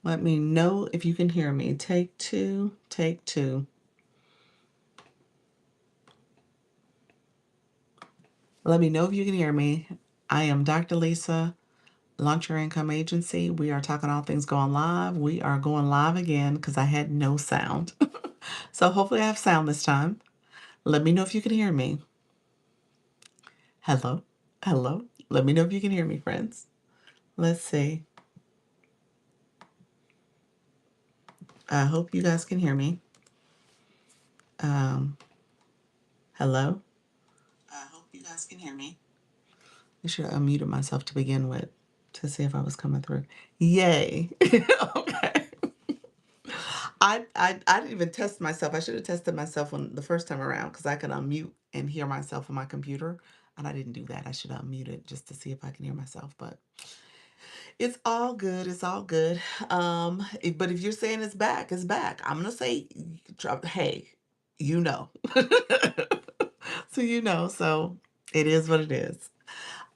Let me know if you can hear me. Take two, take two. Let me know if you can hear me. I am Dr. Lisa, Launch Your Income Agency. We are talking all things going live. We are going live again because I had no sound. So hopefully I have sound this time. Let me know if you can hear me. Hello? Hello? Let me know if you can hear me, friends. Let's see. I hope you guys can hear me. Um, hello? I hope you guys can hear me. I should have unmuted myself to begin with to see if I was coming through. Yay. Okay. I didn't even test myself. I should have tested myself on the first time around because I can unmute and hear myself on my computer. And I didn't do that. I should have unmuted just to see if I can hear myself. But it's all good. It's all good. But if you're saying it's back, it's back. I'm gonna say, hey, you know. So you know. So it is what it is.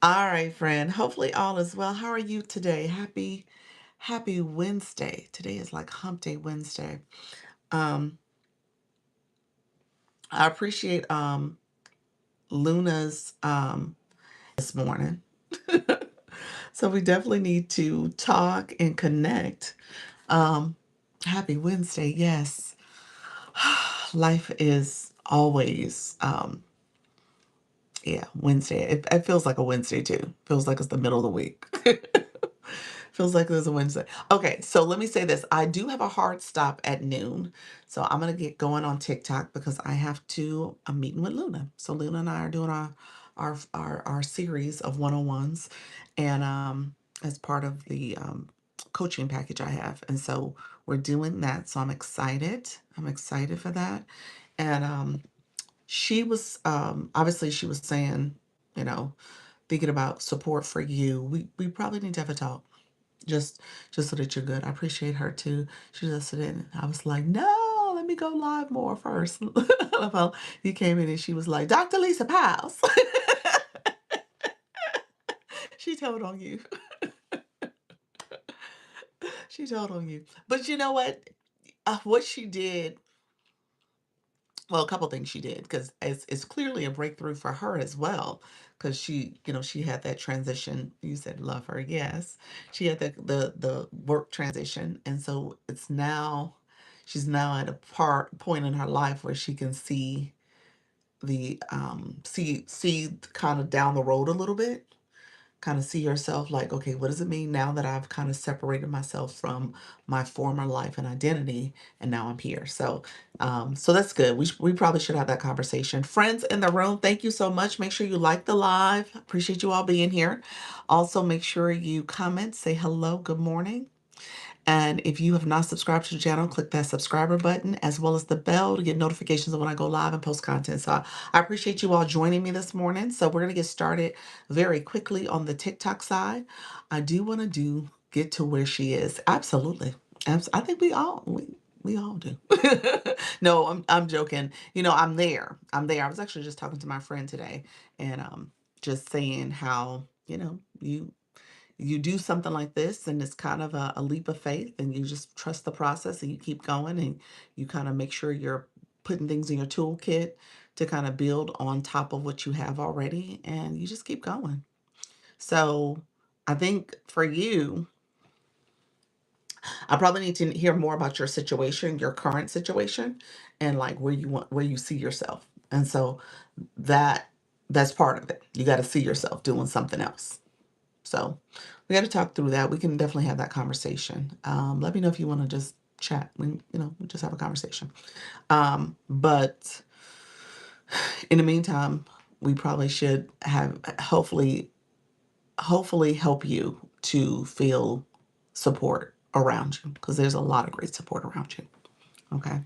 All right, friend. Hopefully all is well. How are you today? Happy Wednesday. Today is like Hump Day Wednesday. Um, I appreciate Luna's this morning. So we definitely need to talk and connect. Um, Happy Wednesday. Yes. Life is always yeah, Wednesday. It feels like a Wednesday too. Feels like it's the middle of the week. Feels like there's a Wednesday. Okay, so let me say this. I do have a hard stop at noon. So I'm gonna get going on TikTok because I have to, I'm meeting with Luna. So Luna and I are doing our series of one-on-ones and as part of the coaching package I have. And so we're doing that. So I'm excited. I'm excited for that. And she was obviously she was saying, you know, thinking about support for you. We probably need to have a talk just so that you're good. I appreciate her too. She just in. I was like, no, let me go live more first. Well, you came in and she was like, Dr. Lisa Pals. She told on you. She told on you. But you know what? What she did, well, a couple things she did, because it's clearly a breakthrough for her as well. Because she, she had that transition. You said love her, yes. She had the work transition, and so she's now at a point in her life where she can see the see kind of down the road a little bit, kind of see yourself like, okay, what does it mean now that I've kind of separated myself from my former life and identity, and now I'm here. So that's good. We probably should have that conversation. Friends in the room, thank you so much. Make sure you like the live. Appreciate you all being here. Also, make sure you comment, say hello, good morning. And if you have not subscribed to the channel, click that subscriber button as well as the bell to get notifications of when I go live and post content. So I appreciate you all joining me this morning. So we're going to get started very quickly on the TikTok side. I do want to get to where she is. Absolutely. I think we all do. No, I'm joking. I'm there. I'm there. I was actually just talking to my friend today and just saying how, you do something like this and it's kind of a leap of faith and you just trust the process and you keep going and you kind of make sure you're putting things in your toolkit to kind of build on top of what you have already and you just keep going. So I think for you, I probably need to hear more about your situation, your current situation, and like where you see yourself. And so that that's part of it. You got to see yourself doing something else. So we got to talk through that. We can definitely have that conversation. Let me know if you want to just chat. We just have a conversation. But in the meantime, we probably should have hopefully help you to feel support around you because there's a lot of great support around you. Okay.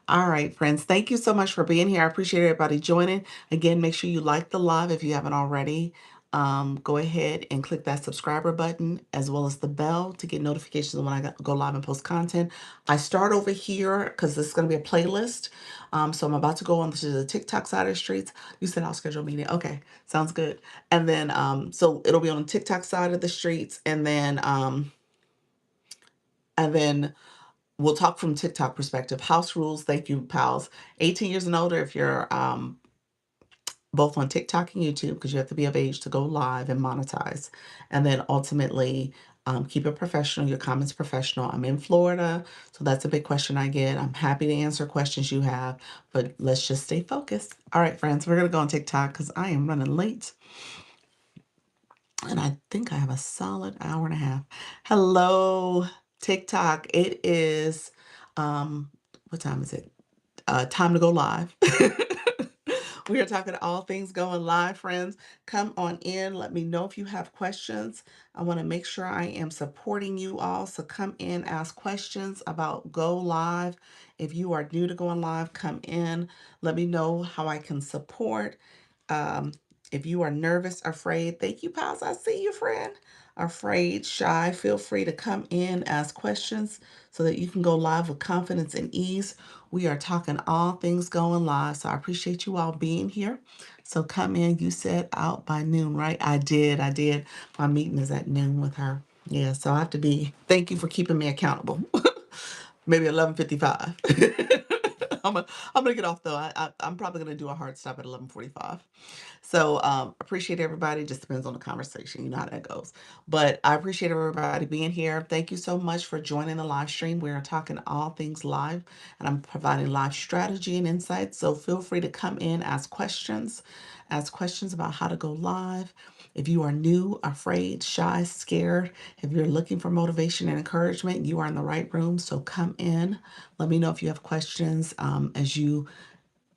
All right, friends. Thank you so much for being here. I appreciate everybody joining. Again, make sure you like the live if you haven't already. Go ahead and click that subscriber button as well as the bell to get notifications when I go live and post content. I start over here because this is going to be a playlist. So I'm about to go on to the TikTok side of the streets. You said I'll schedule a meeting. Okay, sounds good. And then so it'll be on the TikTok side of the streets, and then And then we'll talk from TikTok perspective. House rules, thank you, pals. 18 years and older if you're both on TikTok and YouTube, because you have to be of age to go live and monetize. And then ultimately, keep it professional, your comments professional. I'm in Florida, so that's a big question I get. I'm happy to answer questions you have, but let's just stay focused. All right, friends, we're going to go on TikTok because I am running late. And I think I have a solid hour and a half. Hello, TikTok. It is, what time is it? Time to go live. We are talking all things going live, friends. Come on in. Let me know if you have questions. I want to make sure I am supporting you all. So come in, ask questions about Go Live. If you are new to going live, come in. Let me know how I can support. Um, if you are nervous, afraid, thank you, pals. I see you, friend. Afraid, shy, feel free to come in, ask questions so that you can go live with confidence and ease. We are talking all things going live. So I appreciate you all being here. So come in. You said out by noon, right? I did. I did. My meeting is at noon with her. Yeah, so I have to be, thank you for keeping me accountable. Maybe 11:55. I'm gonna get off though. I'm probably gonna do a hard stop at 11:45. So appreciate everybody. Just depends on the conversation. You know how that goes. But I appreciate everybody being here. Thank you so much for joining the live stream. We are talking all things live, and I'm providing live strategy and insights. So feel free to come in, ask questions about how to go live. If you are new, afraid, shy, scared, if you're looking for motivation and encouragement, you are in the right room. So come in. Let me know if you have questions as you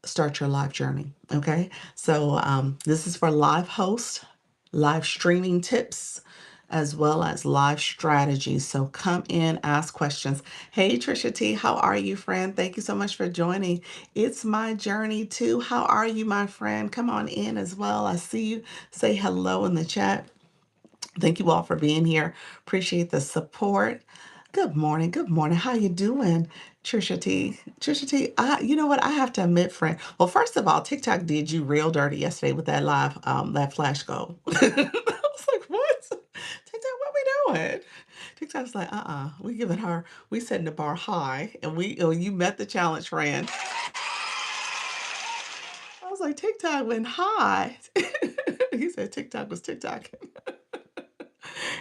start your live journey. Okay. So this is for live hosts, live streaming tips, as well as live strategies. So come in, ask questions. Hey, Trisha T, how are you, friend? Thank you so much for joining. It's my journey too. How are you, my friend? Come on in as well. I see you. Say hello in the chat. Thank you all for being here. Appreciate the support. Good morning. Good morning. How you doing, Trisha T? Trisha T, you know what? I have to admit, friend. Well, first of all, TikTok did you real dirty yesterday with that live, that flash goal. I was like, what? TikTok, what we doing? TikTok's like, we giving her, we setting the bar high, and you met the challenge, friend. I was like, TikTok went high. He said TikTok was TikTok.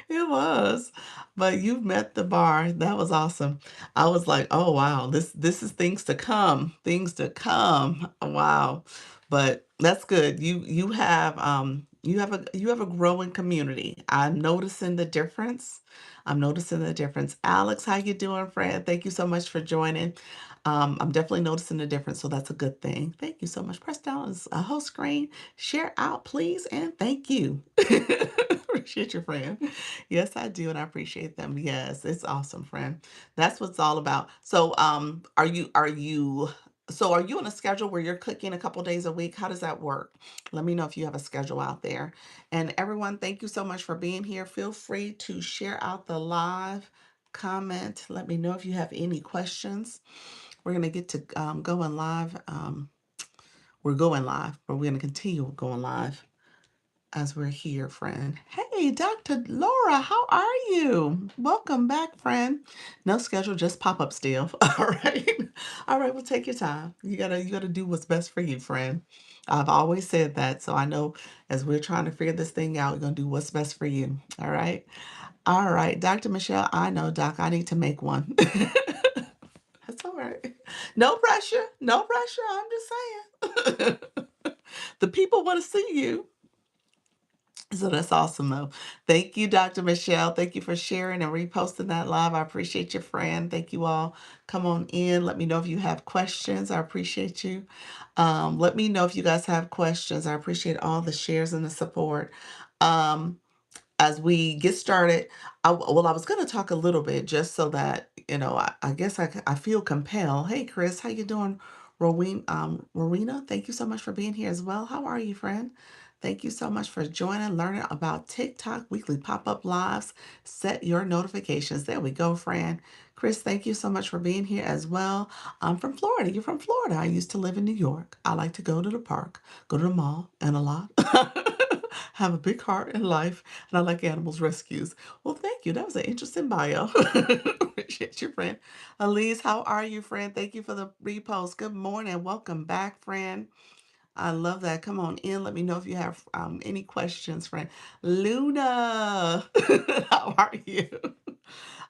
It was. But you met the bar. That was awesome. I was like, "Oh, wow. This is things to come. Things to come." Wow. But that's good. You have a growing community. I'm noticing the difference. I'm noticing the difference. Alex, how you doing, friend? Thank you so much for joining. I'm definitely noticing the difference, so that's a good thing. Thank you so much. Press down on a whole screen, share out, please, and thank you. Appreciate your friend. Yes, I do, and I appreciate them. Yes, it's awesome, friend. That's what it's all about. So, are you on a schedule where you're cooking a couple days a week? How does that work? Let me know if you have a schedule out there. And everyone, thank you so much for being here. Feel free to share out the live, comment. Let me know if you have any questions. We're gonna get to going live. We're going live, but we're gonna continue going live as we're here, friend. Hey, Dr. Laura, how are you? Welcome back, friend. No schedule, just pop up still. All right. All right, well, take your time. You gotta do what's best for you, friend. I've always said that. So I know as we're trying to figure this thing out, we're gonna do what's best for you. All right. All right, Dr. Michelle, I know, Doc, I need to make one. That's all right. No pressure. No pressure. I'm just saying. The people want to see you. So that's awesome, though. Thank you, Dr. Michelle. Thank you for sharing and reposting that live. I appreciate your friend. Thank you all. Come on in. Let me know if you have questions. I appreciate you. Let me know if you guys have questions. I appreciate all the shares and the support. Um, as we get started, I was going to talk a little bit just so that, I guess I feel compelled. Hey, Chris, how you doing? Rowena, thank you so much for being here as well. How are you, friend? Thank you so much for joining, learning about TikTok weekly pop-up lives. Set your notifications. There we go, friend. Chris, thank you so much for being here as well. I'm from Florida. You're from Florida. I used to live in New York. I like to go to the park, go to the mall, and a lot. Have a big heart in life, and I like animals rescues. Well, thank you. That was an interesting bio. Appreciate you, friend. Elise, how are you, friend? Thank you for the repost. Good morning. Welcome back, friend. I love that. Come on in. Let me know if you have any questions, friend. Luna, how are you?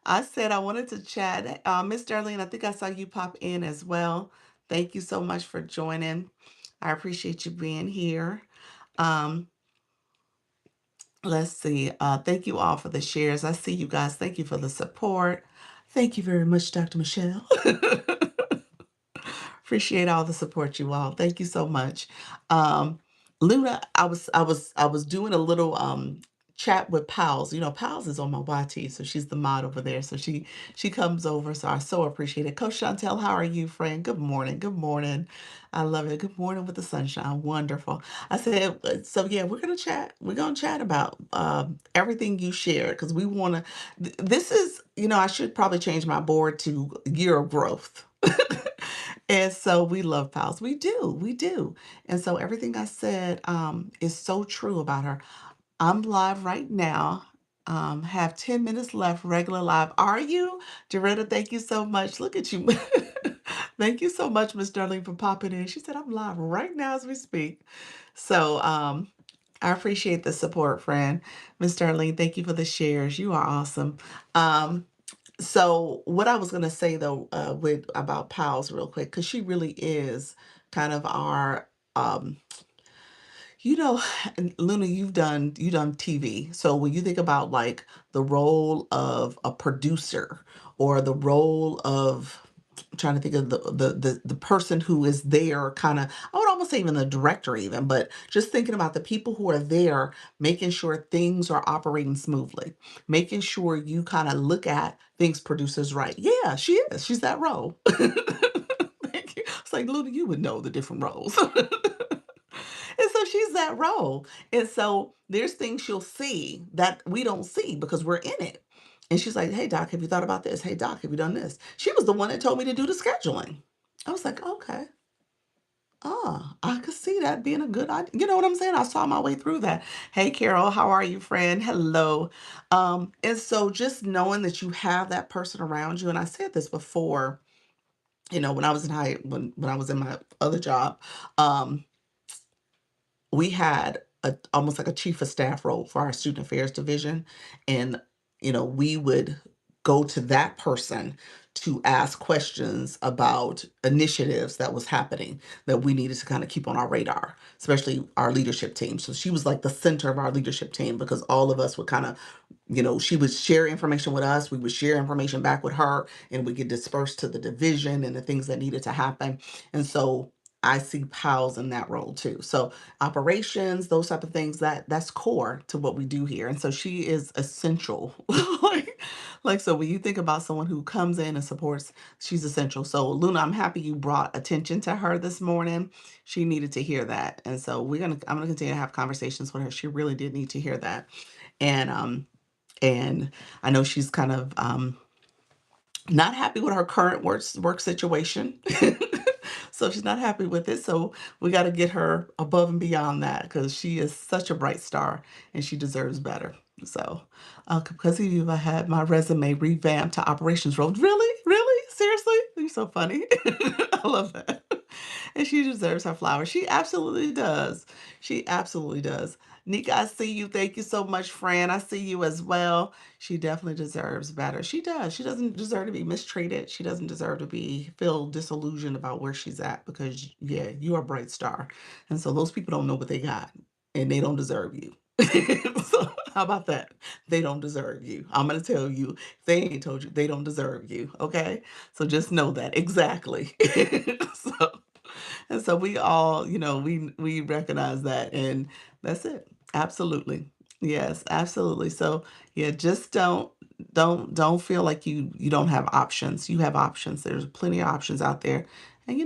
I said I wanted to chat. Miss Darlene, I think I saw you pop in as well. Thank you so much for joining. I appreciate you being here. Um, let's see. Thank you all for the shares. I see you guys. Thank you for the support. Thank you very much, Dr. Michelle. Appreciate all the support, you all. Thank you so much. Um, Luna, I was doing a little chat with Pals. You know, Pals is on my YT, so she's the mod over there. So she comes over. So I so appreciate it. Coach Chantel, how are you, friend? Good morning. Good morning. I love it. Good morning with the sunshine. Wonderful. I said, so yeah, we're gonna chat. We're gonna chat about everything you shared because we want to. This is, I should probably change my board to year of growth. And so we love Pals. We do. And so everything I said is so true about her. I'm live right now. Have 10 minutes left, regular live. Are you? Doretta, thank you so much. Look at you. Thank you so much, Miss Darlene, for popping in. She said, I'm live right now as we speak. So I appreciate the support, friend. Miss Darlene, thank you for the shares. You are awesome. Um, so what I was gonna say though, with about Pals real quick, because she really is kind of our um you know, and Luna, you done TV. So when you think about like the role of a producer or the role of, I'm trying to think of the person who is there, kind of, I would almost say even the director even, but just thinking about the people who are there, making sure things are operating smoothly, making sure you kind of look at things producers right. Yeah, she is. She's that role. Thank you. It's like Luna, you would know the different roles. And so she's that role. And so there's things she'll see that we don't see because we're in it. And she's like, hey, Doc, have you thought about this? Hey, Doc, have you done this? She was the one that told me to do the scheduling. I was like, okay. I could see that being a good idea. You know what I'm saying? I saw my way through that. Hey, Carol, how are you, friend? Hello. And so just knowing that you have that person around you, and I said this before, when I was in when I was in my other job, um, we had almost like a chief of staff role for our student affairs division, and we would go to that person to ask questions about initiatives that was happening that we needed to kind of keep on our radar, especially our leadership team. So she was like the center of our leadership team because all of us would kind of, she would share information with us, we would share information back with her, and we get dispersed to the division and the things that needed to happen. And so I see PALS in that role too. So operations, those type of things, that's core to what we do here. And so she is essential. So when you think about someone who comes in and supports, she's essential. So Luna, I'm happy you brought attention to her this morning. She needed to hear that. And so I'm gonna continue to have conversations with her. She really did need to hear that. And I know she's kind of not happy with her current work situation. So she's not happy with it. So we got to get her above and beyond that because she is such a bright star and she deserves better. So because of you, I had my resume revamped to operations role. Really? Really? Seriously? You're so funny. I love that. And she deserves her flowers. She absolutely does. She absolutely does. Nika, I see you. Thank you so much, Fran. I see you as well. She definitely deserves better. She does. She doesn't deserve to be mistreated. She doesn't deserve to feel disillusioned about where she's at because yeah, you are a bright star. And so those people don't know what they got and they don't deserve you. So how about that? They don't deserve you. I'm gonna tell you, if they ain't told you, they don't deserve you. Okay. So just know that. Exactly. So and so we all, we recognize that and that's it. Absolutely. Yes, absolutely. So yeah, just don't feel like you don't have options. You have options. There's plenty of options out there. And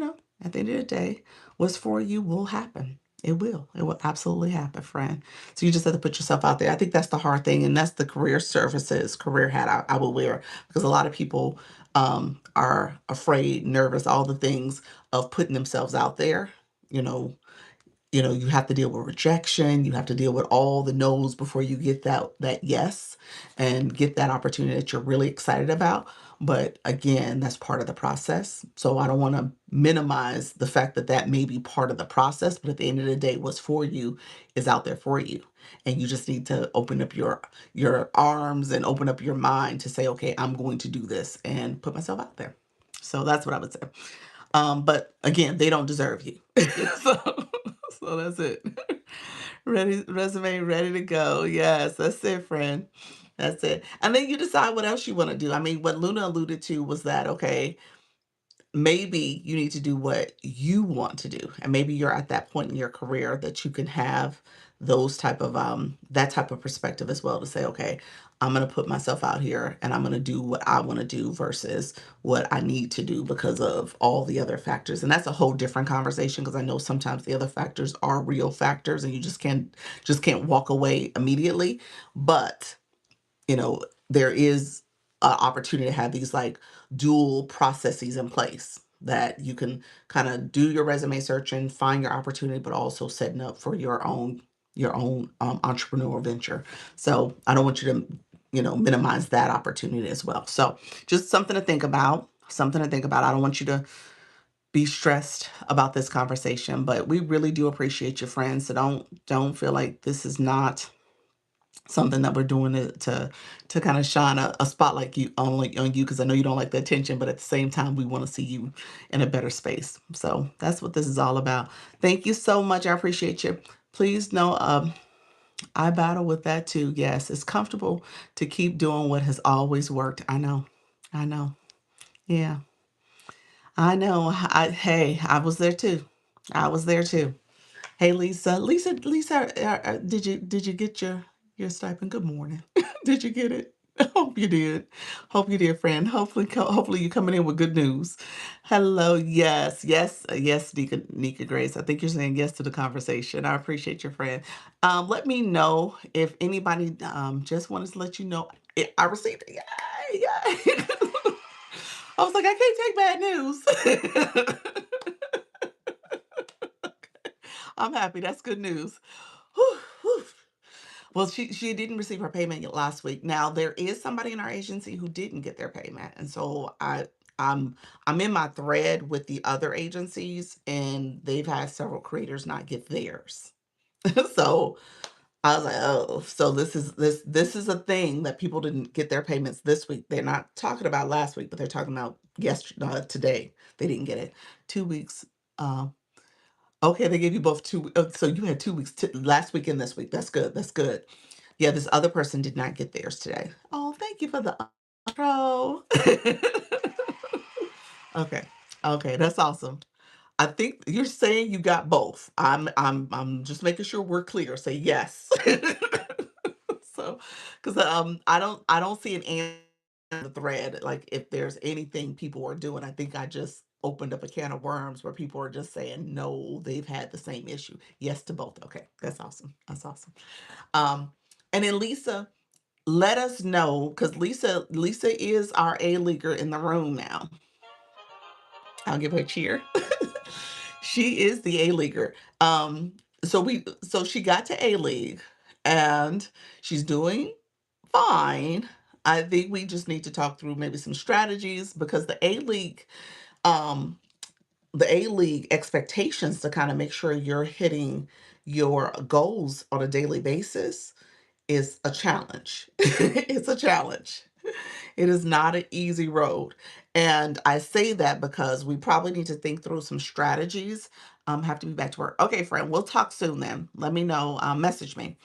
at the end of the day, what's for you will happen. It will. It will absolutely happen, friend. So you just have to put yourself out there. I think that's the hard thing, and that's the career services, career hat I will wear because a lot of people are afraid, nervous, all the things of putting themselves out there, you know, you have to deal with rejection, you have to deal with all the no's before you get that yes and get that opportunity that you're really excited about. But again, that's part of the process. So I don't want to minimize the fact that that may be part of the process, but at the end of the day, what's for you is out there for you. And you just need to open up your arms and open up your mind to say, okay, I'm going to do this and put myself out there. So that's what I would say. But again, they don't deserve you. so, so that's it. Ready, resume ready to go. Yes, that's it, friend. That's it. And then you decide what else you want to do. I mean, what Luna alluded to was that, okay, maybe you need to do what you want to do, and maybe you're at that point in your career that you can have those type of that type of perspective as well, to say, okay, I'm going to put myself out here and I'm going to do what I want to do versus what I need to do because of all the other factors. And that's a whole different conversation, because I know sometimes the other factors are real factors and you just can't walk away immediately. But there is an opportunity to have these like dual processes in place that you can kind of do your resume search and find your opportunity, but also setting up for your own entrepreneurial venture. So I don't want you to, minimize that opportunity as well. So just something to think about. Something to think about. I don't want you to be stressed about this conversation, but we really do appreciate your friends. So don't feel like this is not something that we're doing to kind of shine a spotlight on you, because I know you don't like the attention, but at the same time we want to see you in a better space. So that's what this is all about. Thank you so much. I appreciate you. Please know I battle with that too. Yes, it's comfortable to keep doing what has always worked. I know. I know. Yeah. I know. Hey, I was there too. I was there too. Hey, Lisa. Lisa, did you get your stipend? Good morning. Did you get it? Hope you did. Hope you did, friend. Hopefully you're coming in with good news. Hello. Yes, yes, yes, Nika Grace. I think you're saying yes to the conversation. I appreciate your friend. Let me know if anybody just wanted to let you know I received it. Yay, yay. I was like, I can't take bad news. I'm happy. That's good news. Whew, whew. Well, she didn't receive her payment yet last week. Now there is somebody in our agency who didn't get their payment, and so I'm in my thread with the other agencies, and they've had several creators not get theirs. So I was like, oh, so this is a thing that people didn't get their payments this week. They're not talking about last week, but they're talking about yesterday, today. They didn't get it. 2 weeks. Um, Okay, they gave you both so you had 2 weeks last week and this week. That's good. That's good. Yeah, this other person did not get theirs today. Oh, thank you for the intro. Okay. Okay, that's awesome. I think you're saying you got both. I'm just making sure we're clear. Say yes. So, because I don't see an answer in the thread. Like if there's anything people are doing, I think I just opened up a can of worms where people are just saying no, they've had the same issue. Yes to both. Okay, that's awesome. That's awesome. Um, and then Lisa, let us know, because Lisa is our A leaguer in the room now. I'll give her a cheer. She is the A leaguer. So she got to A League and she's doing fine. I think we just need to talk through maybe some strategies, because um the A League expectations to kind of make sure you're hitting your goals on a daily basis is a challenge. It's a challenge. It is not an easy road. And I say that because we probably need to think through some strategies. Have to be back to work. Okay, friend, we'll talk soon then. Let me know. Message me.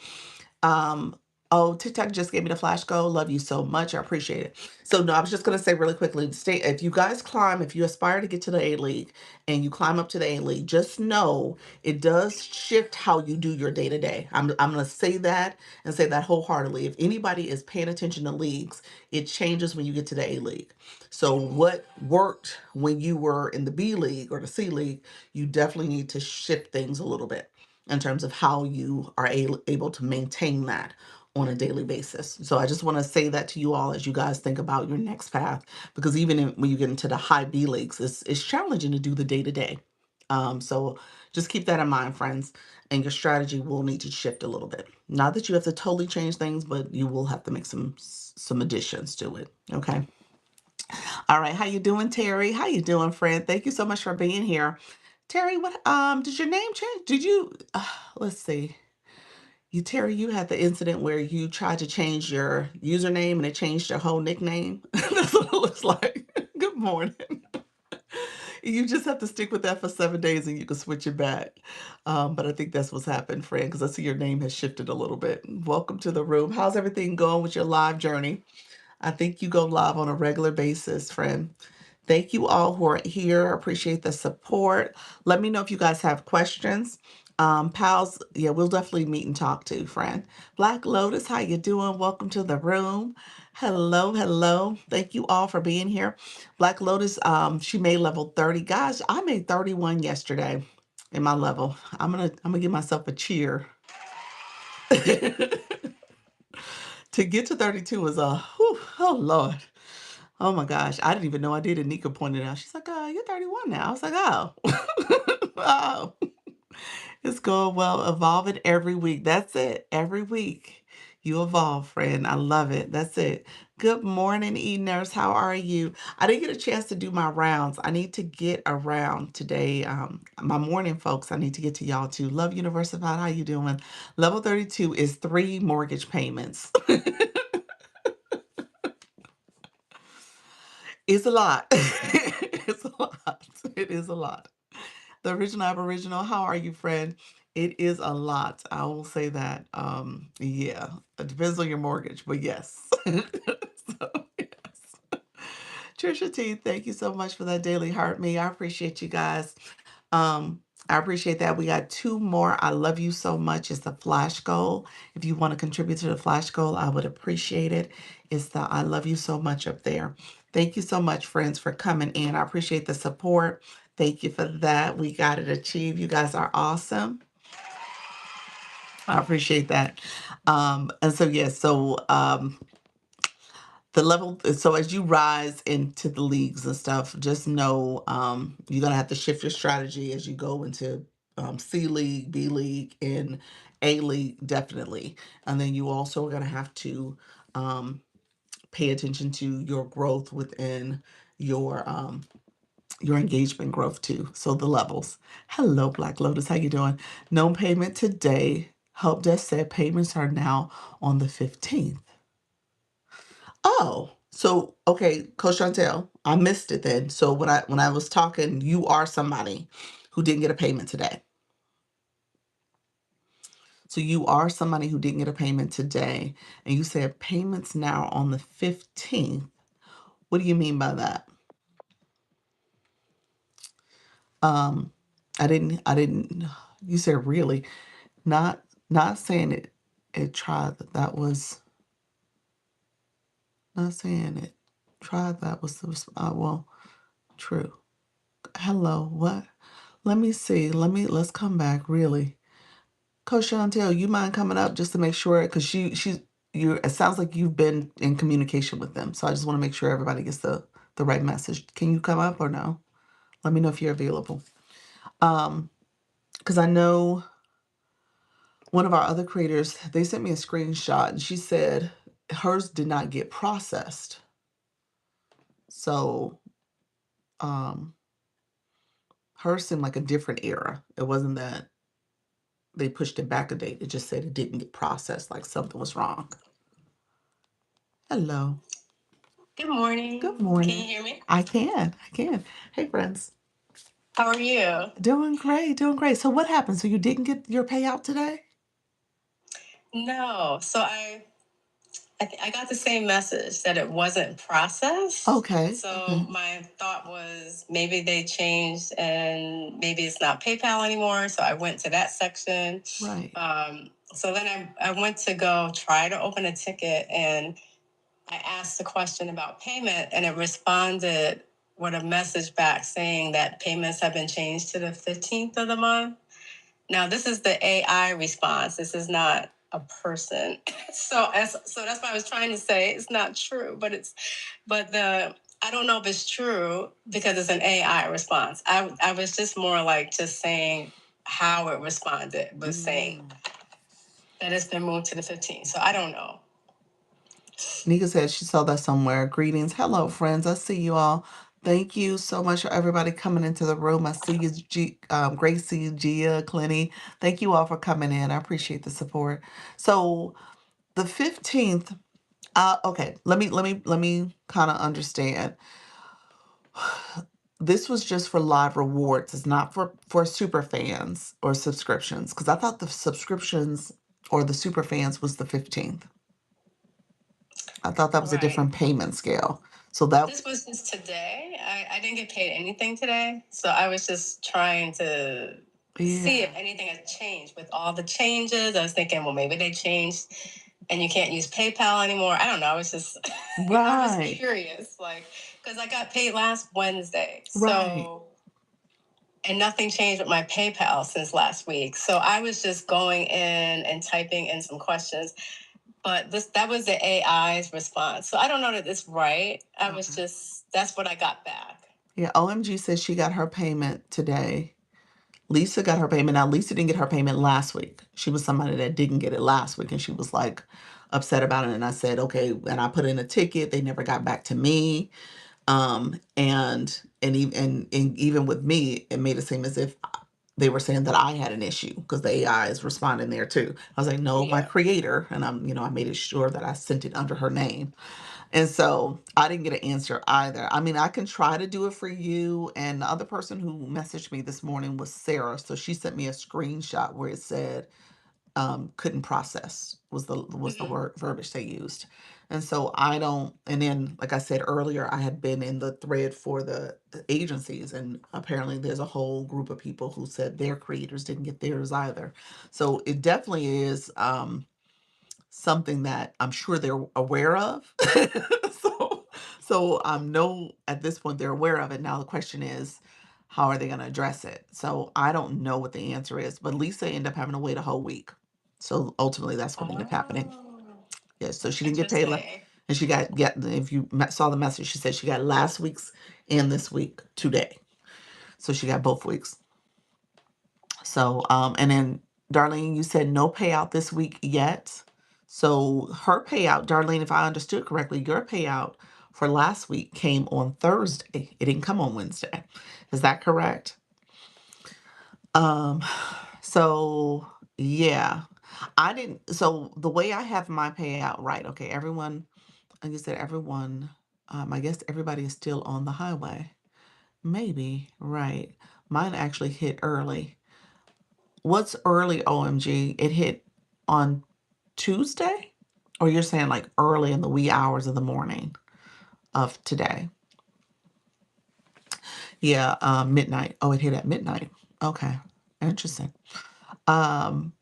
Um, oh, TikTok just gave me the flash go. Love you so much. I appreciate it. So no, I was just gonna say really quickly, stay if you guys climb, if you aspire to get to the A League and you climb up to the A League, just know it does shift how you do your day to day. I'm gonna say that and say that wholeheartedly. If anybody is paying attention to leagues, it changes when you get to the A League. So what worked when you were in the B League or the C League, you definitely need to shift things a little bit in terms of how you are able to maintain that on a daily basis. So I just want to say that to you all as you guys think about your next path, because even when you get into the high B leagues, it's challenging to do the day to day. So just keep that in mind, friends, and your strategy will need to shift a little bit. Not that you have to totally change things, but you will have to make some additions to it. Okay. All right. How you doing, Terry? How you doing, friend? Thank you so much for being here. Terry, what did your name change? Did you let's see. Terry, you had the incident where you tried to change your username and it changed your whole nickname. That's what it looks like. Good morning. You just have to stick with that for 7 days and you can switch it back. But I think that's what's happened, friend, because I see your name has shifted a little bit. Welcome to the room. How's everything going with your live journey? I think you go live on a regular basis, friend. Thank you all who are here. I appreciate the support. Let me know if you guys have questions. Pals, yeah, we'll definitely meet and talk to, friend. Black Lotus, how you doing? Welcome to the room. Hello, hello. Thank you all for being here. Black Lotus, she made level 30. Guys, I made 31 yesterday in my level. I'm gonna give myself a cheer. To get to 32 was oh Lord. Oh my gosh, I didn't even know I did it. Nika pointed out. She's like, you're 31 now. I was like, oh. Oh. It's going well, evolving every week. That's it. Every week you evolve, friend. I love it. That's it. Good morning, E-Nurse. How are you? I didn't get a chance to do my rounds. I need to get around today. My morning folks, I need to get to y'all too. Love Universified. How you doing? Level 32 is 3 mortgage payments. It's a lot. It's a lot. It is a lot. The original Aboriginal, how are you, friend? It is a lot. I will say that. Yeah, it depends on your mortgage, but yes. So, yes. Trisha T, thank you so much for that daily heart me. I appreciate you guys. I appreciate that. We got 2 more. I love you so much. It's the flash goal. If you want to contribute to the flash goal, I would appreciate it. It's the I love you so much up there. Thank you so much, friends, for coming in. I appreciate the support. Thank you for that. We got it achieved. You guys are awesome. I appreciate that. And so, yes, the level, so as you rise into the leagues and stuff, just know you're going to have to shift your strategy as you go into C League, B League, and A League, definitely. And then you also are going to have to pay attention to your growth within your engagement growth too. So the levels. Hello, Black Lotus. How you doing? No payment today. Help Desk said payments are now on the 15th. Oh, so okay, Coach Chantel, I missed it then. So when I was talking, you are somebody who didn't get a payment today. So you are somebody who didn't get a payment today, and you said payments now on the 15th. What do you mean by that? Um, I didn't. You said really, not saying it tried that was not saying it tried that was the well, true. Hello, what? Let me see. Let's come back. Really, Coach Chantel, you mind coming up just to make sure? Because she's you. It sounds like you've been in communication with them, so I just want to make sure everybody gets the right message. Can you come up or no? Let me know if you're available. Because I know one of our other creators, they sent me a screenshot, and she said hers did not get processed. So, um, hers seemed like a different era. It wasn't that they pushed it back a date. It just said it didn't get processed, like something was wrong. Hello. Good morning. Good Can morning. you hear me? I can. I can. Hey, friends. How are you? Doing great. Doing great. So, what happened? So, you didn't get your payout today? No. So I got the same message that it wasn't processed. Okay. So Okay. my thought was maybe they changed and maybe it's not PayPal anymore. So I went to that section. Right. So then I went to go try to open a ticket and I asked the question about payment and it responded with a message back saying that payments have been changed to the 15th of the month. Now, this is the AI response. This is not a person. So that's why I was trying to say it's not true, but I don't know if it's true because it's an AI response. I was just more like just saying how it responded was saying that it's been moved to the 15th. So I don't know. Nika said she saw that somewhere. Greetings. Hello, friends. I see you all. Thank you so much for everybody coming into the room. I see you, Gracie, Gia, Clinny. Thank you all for coming in. I appreciate the support. So the 15th, okay, let me kind of understand. This was just for live rewards. It's not for super fans or subscriptions because I thought the subscriptions or the super fans was the 15th. I thought that was a Right. different payment scale. So that This was just today. I didn't get paid anything today. So I was just trying to see if yeah. anything had changed with all the changes. I was thinking, well, maybe they changed and you can't use PayPal anymore. I don't know. I was just, I was Right. curious, like, because I got paid last Wednesday. Right. So, and nothing changed with my PayPal since last week. So I was just going in and typing in some questions. But that was the AI's response. So I don't know that it's right. I was Okay. just, that's what I got back. Yeah, OMG says she got her payment today. Lisa got her payment. Now, Lisa didn't get her payment last week. She was somebody that didn't get it last week, and she was like upset about it. And I said, okay. And I put in a ticket. They never got back to me. And even with me, it made it seem as if they were saying that I had an issue because the AI is responding there too. I was like, no, my Yeah. creator, and I made it sure that I sent it under her name. And so I didn't get an answer either. I mean, I can try to do it for you. And the other person who messaged me this morning was Sarah. So she sent me a screenshot where it said couldn't process was the word verbiage they used. And so I don't. And then, like I said earlier, I had been in the thread for the agencies, and apparently there's a whole group of people who said their creators didn't get theirs either. So it definitely is. Something that I'm sure they're aware of. so so know at this point they're aware of it. Now the question is, how are they going to address it? So I don't know what the answer is, but Lisa ended up having to wait a whole week. So ultimately that's what ended up happening. Yeah, so she didn't get paid Interesting. and she got if you saw the message, she said she got last week's and this week today. So she got both weeks. So, and then Darlene, you said no payout this week yet. So her payout, Darlene, if I understood correctly, your payout for last week came on Thursday. It didn't come on Wednesday. Is that correct? Um, so yeah, I didn't. So the way I have my payout, right? Okay, everyone, like you said, everyone. I guess everybody is still on the highway. Maybe, right? Mine actually hit early. What's early OMG? It hit on Tuesday? Or you're saying like early in the wee hours of the morning of today? Yeah, midnight. Oh, it hit at midnight. Okay. Interesting. Um,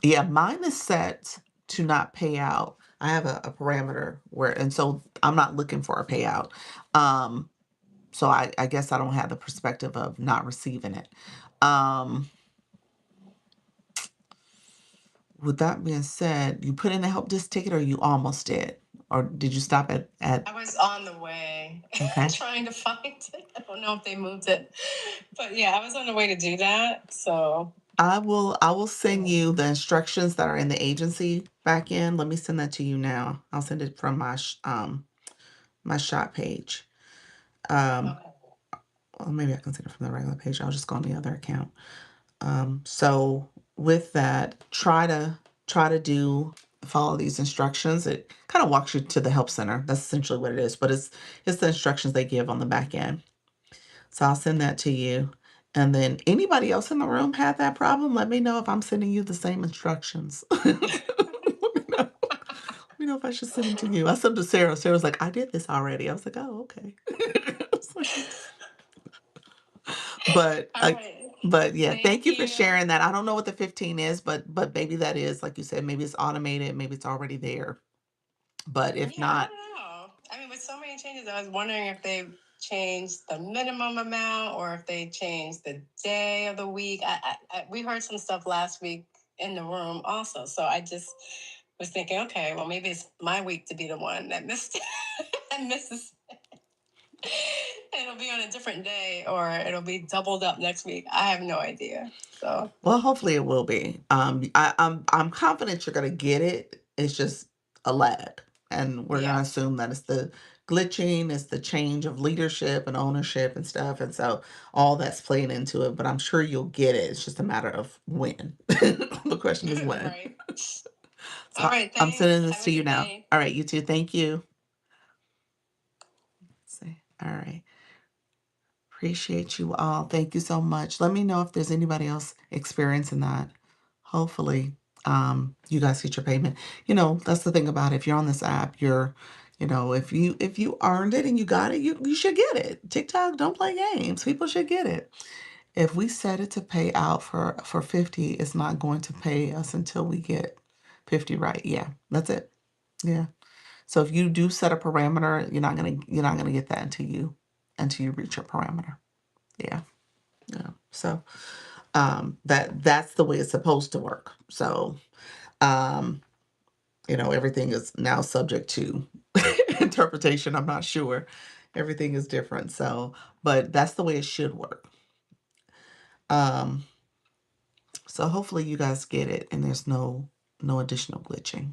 yeah, mine is set to not pay out. I have a parameter where, and so I'm not looking for a payout. Um, so I guess I don't have the perspective of not receiving it. Um, With that being said, you put in a help desk ticket or you almost did? Or did you stop at I was on the way okay. trying to find it. I don't know if they moved it, but yeah, I was on the way to do that. So, I will send you the instructions that are in the agency back end. Let me send that to you now. I'll send it from my shop page. Um okay. or maybe I can send it from the regular page. I'll just go on the other account. So with that, try to do follow these instructions. It kind of walks you to the help center. That's essentially what it is, but it's the instructions they give on the back end. So I'll send that to you. And then anybody else in the room had that problem? Let me know if I'm sending you the same instructions. Let me know. Let me know if I should send them to you. I sent them to Sarah. Sarah was like, I did this already. I was like, oh, okay. I was like, but All like, right. but yeah, thank Thank you for you. sharing that. I don't know what the 15 is, but maybe that is, like you said, maybe it's automated, maybe it's already there. But if Yeah, I not, don't know. I mean, with so many changes, I was wondering if they changed the minimum amount or if they changed the day of the week. We heard some stuff last week in the room also. So I just was thinking, okay, well, maybe it's my week to be the one that missed that misses. It'll be on a different day or it'll be doubled up next week. I have no idea. So Well, hopefully it will be. I'm confident you're gonna get it. It's just a lag, and we're gonna yeah. assume that it's the glitching, it's the change of leadership and ownership and stuff, and so all that's playing into it. But I'm sure you'll get it. It's just a matter of when. The question is when. Right. So All right. I'm Thanks. sending this Have a to you good now. day. All right, you too. Thank you. See. All right. Appreciate you all. Thank you so much. Let me know if there's anybody else experiencing that. Hopefully, you guys get your payment. That's the thing about it. If you're on this app, if you earned it and you got it, you should get it. TikTok, don't play games. People should get it. If we set it to pay out for 50, it's not going to pay us until we get 50 right. Yeah, that's it. Yeah. So if you do set a parameter, you're not gonna get that until you reach your parameter. Yeah. Yeah. So that's the way it's supposed to work. So um, everything is now subject to interpretation. I'm not sure. Everything is different. So, but that's the way it should work. Um, so hopefully you guys get it and there's no additional glitching.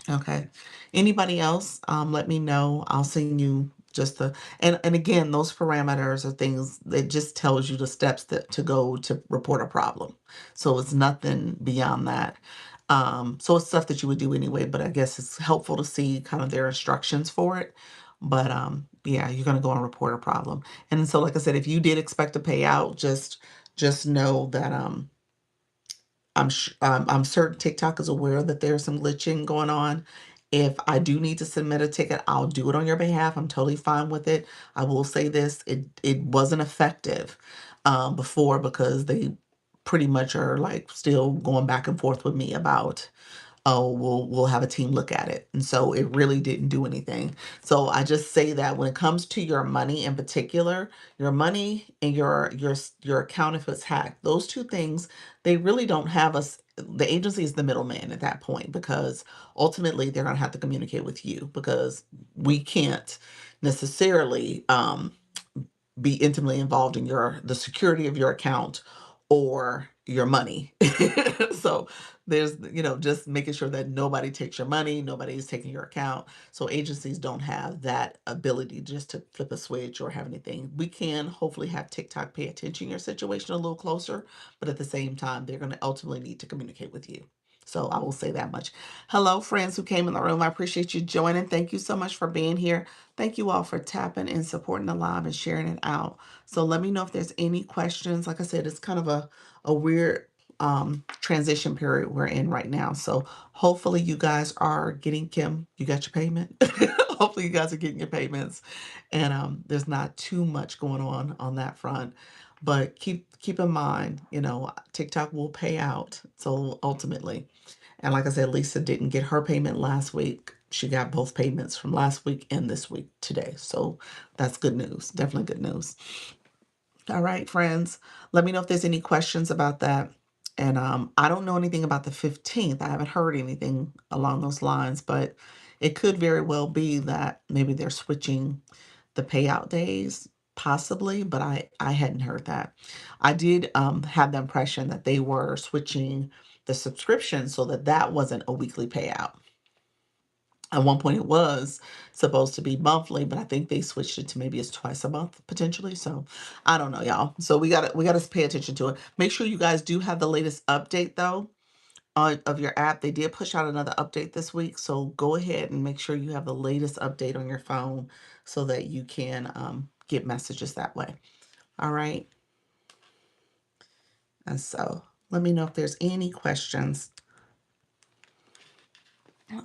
Okay. Anybody else? Let me know. I'll send you just and again, those parameters are things that just tells you the steps that to go to report a problem. So it's nothing beyond that. So it's stuff that you would do anyway, but I guess it's helpful to see kind of their instructions for it. But yeah, you're gonna go and report a problem. And so like I said, if you did expect to pay out, just know that I'm certain TikTok is aware that there's some glitching going on. If I do need to submit a ticket, I'll do it on your behalf. I'm totally fine with it. I will say this, it wasn't effective before because they pretty much are like still going back and forth with me about, oh, we'll have a team look at it. And so it really didn't do anything. So I just say that when it comes to your money in particular, your money and your account if it's hacked, those two things, they really don't have us. The agency is the middleman at that point because ultimately they're going to have to communicate with you because we can't necessarily be intimately involved in the security of your account or your money. So there's just making sure that nobody takes your money, nobody's taking your account. So agencies don't have that ability just to flip a switch or have anything. We can hopefully have TikTok pay attention to your situation a little closer, but at the same time they're going to ultimately need to communicate with you. So I will say that much. Hello, friends who came in the room. I appreciate you joining. Thank you so much for being here. Thank you all for tapping and supporting the live and sharing it out. So let me know if there's any questions. Like I said, it's kind of a weird transition period we're in right now. So hopefully you guys are getting Kim, you got your payment. Hopefully you guys are getting your payments and there's not too much going on that front. But keep in mind, TikTok will pay out. So ultimately, and like I said, Lisa didn't get her payment last week. She got both payments from last week and this week today. So that's good news. Definitely good news. All right, friends. Let me know if there's any questions about that. And I don't know anything about the 15th. I haven't heard anything along those lines, but it could very well be that maybe they're switching the payout days, possibly, but I hadn't heard that. I did have the impression that they were switching the subscription so that that wasn't a weekly payout. At one point, it was supposed to be monthly, but I think they switched it to maybe it's twice a month potentially. So I don't know, y'all. So we gotta pay attention to it. Make sure you guys do have the latest update though of your app. They did push out another update this week, so go ahead and make sure you have the latest update on your phone so that you can get messages that way. All right. And so let me know if there's any questions.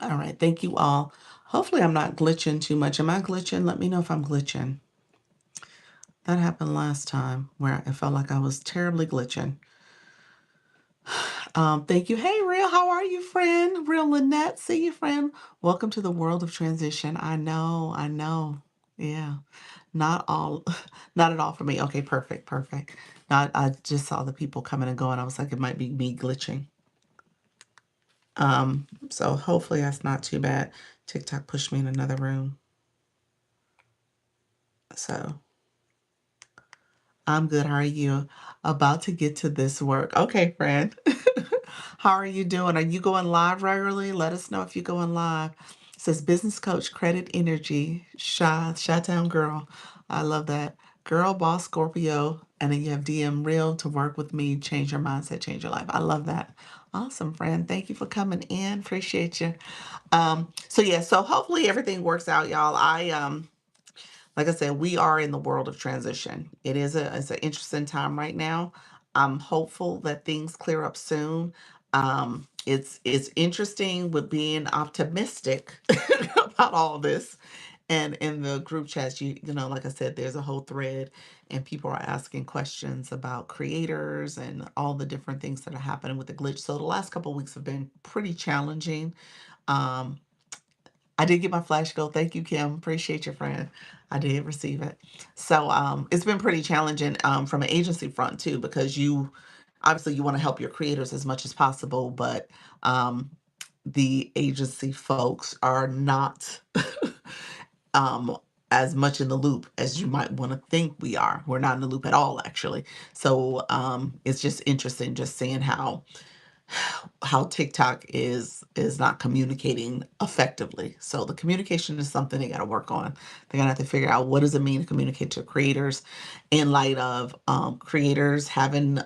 All right. Thank you all. Hopefully I'm not glitching too much. Am I glitching? Let me know if I'm glitching. That happened last time where I felt like I was terribly glitching. Thank you. Hey, Real, how are you, friend? Real Lynette, see you, friend. Welcome to the world of transition. I know, I know. Yeah, not all, not at all for me. Okay, perfect, perfect. Now, I just saw the people coming and going. I was like, it might be me glitching. So hopefully that's not too bad. TikTok pushed me in another room. So I'm good. How are you? About to get to this work. Okay, friend. How are you doing? Are you going live regularly? Let us know if you're going live. It says business coach, credit energy, shy town girl. I love that. Girl, boss, Scorpio. And then you have DM real to work with me, change your mindset, change your life. I love that. Awesome, friend. Thank you for coming in. Appreciate you. So yeah, so hopefully everything works out, y'all. Like I said, we are in the world of transition. It's an interesting time right now. I'm hopeful that things clear up soon. It's interesting with being optimistic about all this. And in the group chats, you know, like I said, there's a whole thread, and people are asking questions about creators and all the different things that are happening with the glitch. So the last couple of weeks have been pretty challenging. Um, I did get my flash goal. Thank you, Kim. Appreciate your friend. I did receive it. So it's been pretty challenging from an agency front too, because you obviously you want to help your creators as much as possible, but um, the agency folks are not um, as much in the loop as you might want to think we are. We're not in the loop at all, actually. So it's just interesting just seeing how TikTok is not communicating effectively. So the communication is something they got to work on. They're gonna have to figure out what does it mean to communicate to creators in light of creators having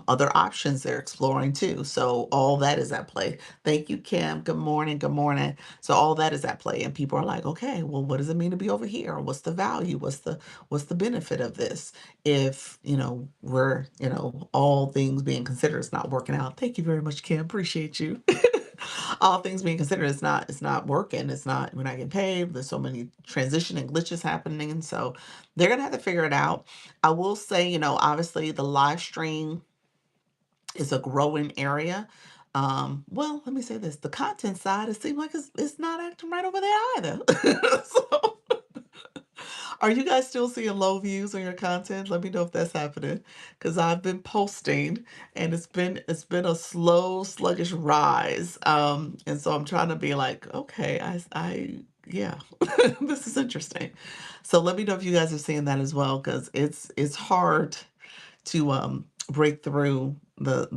other options they're exploring too. So all that is at play. Thank you, Kim. Good morning. Good morning. So all that is at play, and people are like, okay, well, what does it mean to be over here? What's the value? What's the benefit of this? If we're all things being considered, it's not working out. Thank you very much, Kim. Appreciate you. All things being considered, it's not working. We're not getting paid. There's so many transition and glitches happening, and so they're gonna have to figure it out. I will say, obviously the live stream is a growing area. Well, let me say this: the content side, it seems like it's not acting right over there either. So are you guys still seeing low views on your content? Let me know if that's happening, because I've been posting and it's been a slow, sluggish rise. And so I'm trying to be like, okay, I yeah, this is interesting. So let me know if you guys are seeing that as well, because it's hard to break through the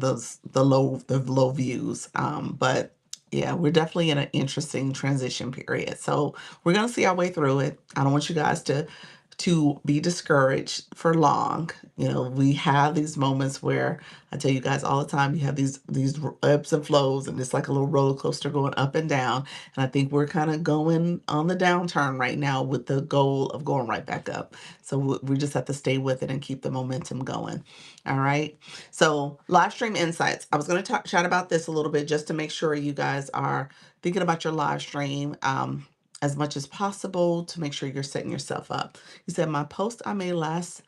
low views. But yeah, we're definitely in an interesting transition period. So we're gonna see our way through it. I don't want you guys to be discouraged for long. We have these moments where I tell you guys all the time, you have these ebbs and flows, and it's like a little roller coaster going up and down. And I think we're kind of going on the downturn right now with the goal of going right back up. So we just have to stay with it and keep the momentum going. All right. So live stream insights. I was going to chat about this a little bit just to make sure you guys are thinking about your live stream as much as possible to make sure you're setting yourself up. You said my post I made last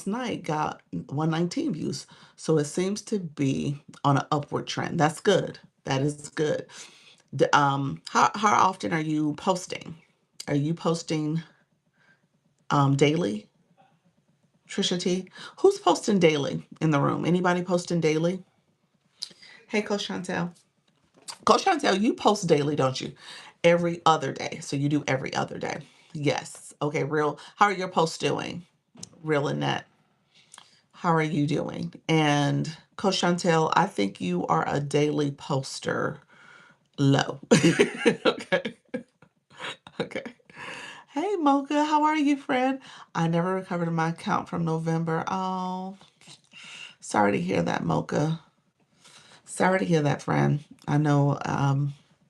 night got 119 views. So it seems to be on an upward trend. That's good. That is good. How often are you posting? Are you posting daily, Trisha T? Who's posting daily in the room? Anybody posting daily? Hey, Coach Chantel. Coach Chantel, you post daily, don't you? Every other day. So you do every other day. Yes. Okay, real. How are your posts doing? Real Annette. How are you doing? And Coach Chantel, I think you are a daily poster low. Okay. Okay. Hey, Mocha, how are you, friend? I never recovered my account from November. Oh, sorry to hear that, Mocha. Sorry to hear that, friend. I know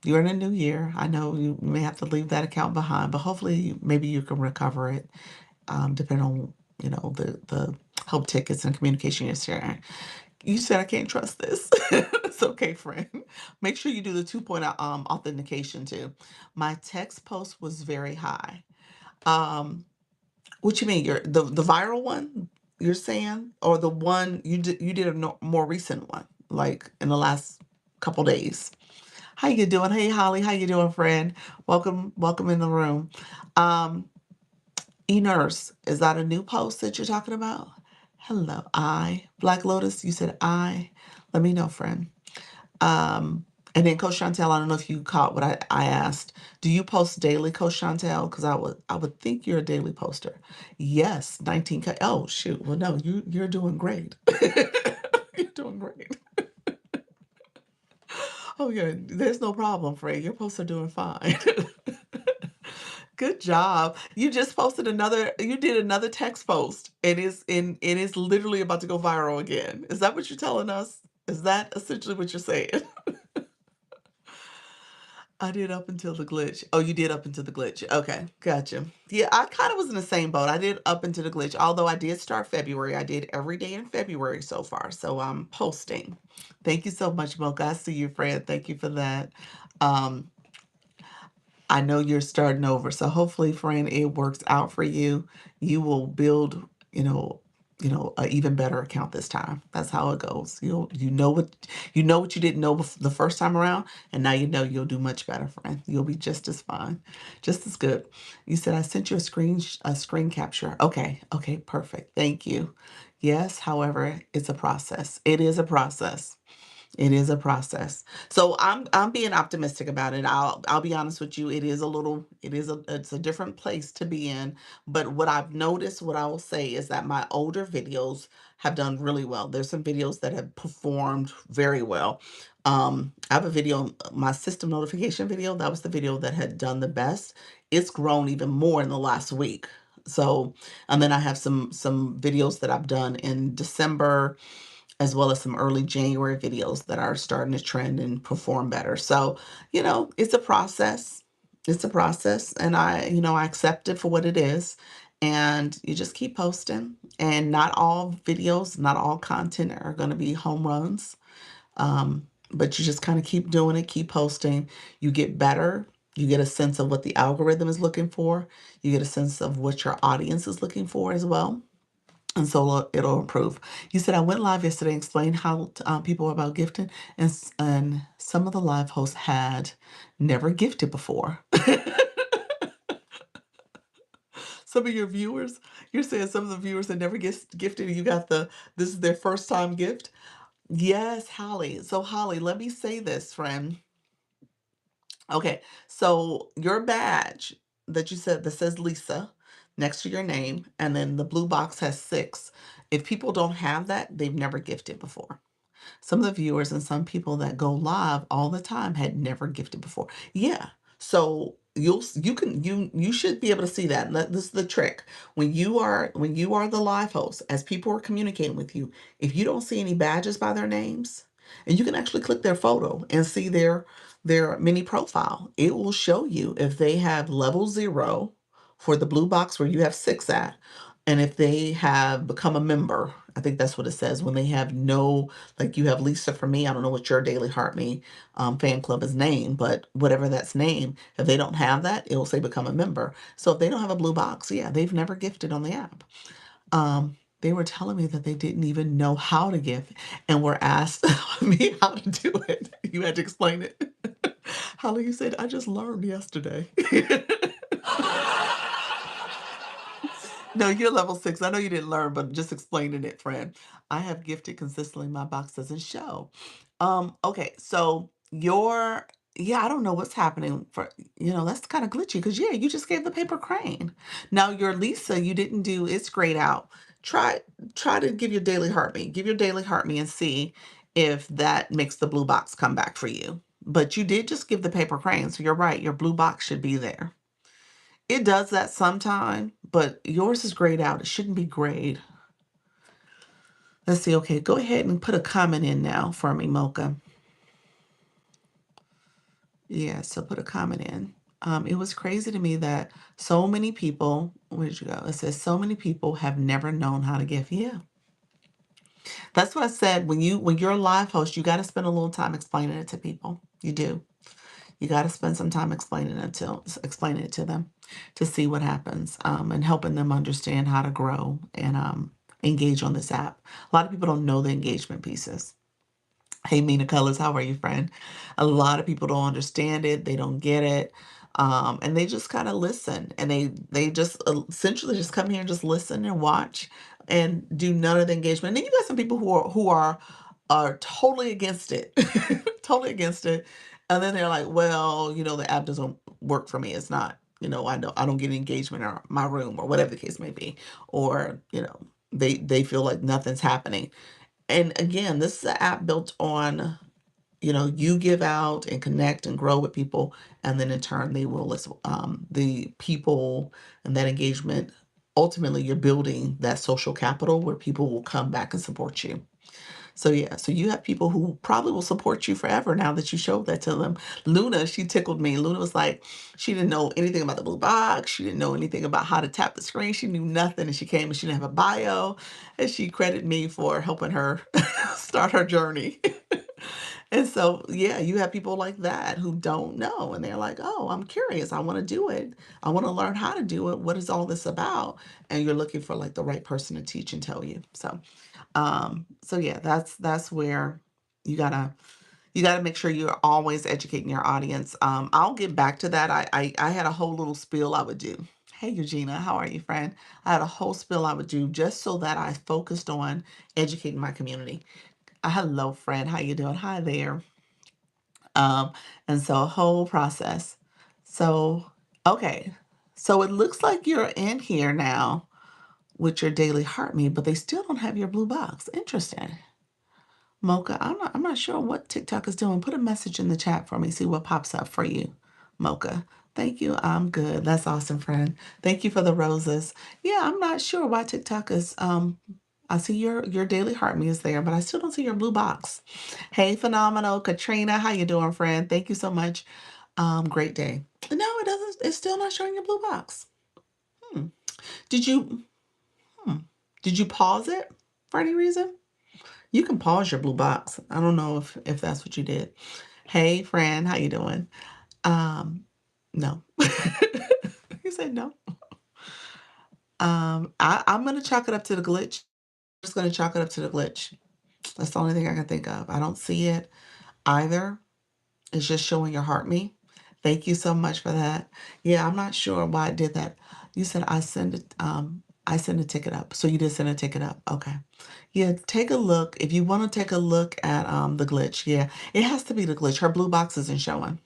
you're in a new year. I know you may have to leave that account behind, but hopefully maybe you can recover it, depending on, the help tickets and communication you're sharing. You said I can't trust this. It's okay, friend. Make sure you do the 2-point authentication too. My text post was very high. Um, what you mean? The viral one you're saying, or the one you did a more recent one, like in the last couple days? How you doing? Hey, Holly, how you doing, friend? Welcome in the room. Um, E-Nurse, is that a new post that you're talking about? Hello, Black Lotus, you said I. Let me know, friend. Um, And then Coach Chantel, I don't know if you caught what I asked. Do you post daily, Coach Chantel? Because I would think you're a daily poster. Yes, 19K. Oh shoot. Well, no, you're doing great. You're doing great. Oh yeah, there's no problem, Fred. Your posts are doing fine. Good job. You just posted another, you did another text post. It is literally about to go viral again. Is that what you're telling us? Is that essentially what you're saying? I did up until the glitch. Oh, you did up until the glitch. Okay, gotcha. Yeah, I kind of was in the same boat. I did up until the glitch, although I did start February. I did every day in February so far. So I'm posting. Thank you so much, Mocha. I see you, Fred. Thank you for that. Um, I know you're starting over, so hopefully, friend, it works out for you. You will build, a even better account this time. That's how it goes. You know what you didn't know the first time around, and now you know you'll do much better, friend. You'll be just as fine, just as good. You said I sent you a screen capture. Okay, okay, perfect. Thank you. Yes, however, it's a process. It is a process. It is a process. So I'm being optimistic about it. I'll be honest with you. It's a different place to be in. But what I've noticed, what I will say is that my older videos have done really well. There's some videos that have performed very well. I have a video, my system notification video, that was the video that had done the best. It's grown even more in the last week. So, and then I have some videos that I've done in December, as well as some early January videos that are starting to trend and perform better. So, it's a process. It's a process. And I accept it for what it is. And you just keep posting. And not all videos, not all content are going to be home runs. But you just kind of keep doing it, keep posting. You get better. You get a sense of what the algorithm is looking for. You get a sense of what your audience is looking for as well, and so it'll improve. You said I went live yesterday and explained how people about gifting, and some of the live hosts had never gifted before. Some of your viewers, you're saying some of the viewers that never gifted, you got this is their first time gift. Yes, Holly. So Holly, let me say this, friend. Okay, so your badge that you said that says Lisa next to your name, and then the blue box has 6. If people don't have that, they've never gifted before. Some of the viewers and some people that go live all the time had never gifted before. Yeah. So you should be able to see that. This is the trick. When you are the live host, as people are communicating with you, if you don't see any badges by their names, and you can actually click their photo and see their mini profile, it will show you if they have level 0 for the blue box where you have 6 at, and if they have become a member. I think that's what it says when they have no, like you have Lisa for me. I don't know what your Daily Heart Me fan club is named, but whatever that's named, if they don't have that, it will say become a member. So if they don't have a blue box, yeah, they've never gifted on the app. They were telling me that they didn't even know how to gift and were asked me how to do it. You had to explain it. Holly, you said, I just learned yesterday. No, you're level 6. I know you didn't learn, but just explaining it, friend. I have gifted consistently. My box doesn't show. Okay, so yeah, I don't know what's happening that's kind of glitchy because yeah, you just gave the paper crane. Now your Lisa, you didn't do it's grayed out. Try try to give your daily heart me. Give your daily heart me and see if that makes the blue box come back for you. But you did just give the paper crane, so you're right. Your blue box should be there. It does that sometime, but yours is grayed out. It shouldn't be grayed. Let's see. Okay, go ahead and put a comment in now for me, Mocha. Yeah, so put a comment in. It was crazy to me that so many people, where did you go? It says so many people have never known how to give. Yeah. That's what I said. When you're a live host, you got to spend a little time explaining it to people. You do. You got to spend some time explaining it to them to see what happens, and helping them understand how to grow and engage on this app. A lot of people don't know the engagement pieces. Hey, Mina Colors, how are you, friend? A lot of people don't understand it. They don't get it. And they just kind of listen, and they just essentially just come here and just listen and watch and do none of the engagement. And then you got some people who are are totally against it, totally against it, and then they're like, "Well, the app doesn't work for me. It's not, I don't get engagement in my room," or whatever the case may be, or they feel like nothing's happening. And again, this is an app built on, you give out and connect and grow with people, and then in turn they will listen. The people and that engagement. Ultimately, you're building that social capital where people will come back and support you. So yeah, so you have people who probably will support you forever now that you showed that to them. Luna, she tickled me. Luna was like, she didn't know anything about the blue box. She didn't know anything about how to tap the screen. She knew nothing. And she came and she didn't have a bio. And she credited me for helping her start her journey. And so, yeah, you have people like that who don't know. And they're like, oh, I'm curious. I want to do it. I want to learn how to do it. What is all this about? And you're looking for like the right person to teach and tell you. So yeah, that's where you gotta you gotta make sure you're always educating your audience. I'll get back to that. I had a whole little spiel I would do. Hey Eugenia, how are you, friend? I had a whole spiel I would do just so that I focused on educating my community. Hello, friend. How you doing? Hi there. Um, and so a whole process. So okay, so it looks like you're in here now with your daily heart me, but they still don't have your blue box. Interesting. Mocha, I'm not sure what TikTok is doing. Put a message in the chat for me, see what pops up for you. Mocha. Thank you. I'm good. That's awesome, friend. Thank you for the roses. Yeah, I'm not sure why TikTok is I see your daily heart me is there, but I still don't see your blue box. Hey, phenomenal Katrina. How you doing, friend? Thank you so much. Great day. No, it doesn't, it's still not showing your blue box. Hmm. Did you hmm. Did you pause it for any reason? You can pause your blue box. I don't know if that's what you did. Hey, friend, how you doing? No. You said no. I'm gonna chalk it up to the glitch. Just gonna chalk it up to the glitch. That's the only thing I can think of. I don't see it either. It's just showing your heart me. Thank you so much for that. Yeah, I'm not sure why it did that. You said I send a ticket up. So you did send a ticket up. Okay. Yeah, take a look. If you want to take a look at the glitch, yeah, it has to be the glitch. Her blue box isn't showing.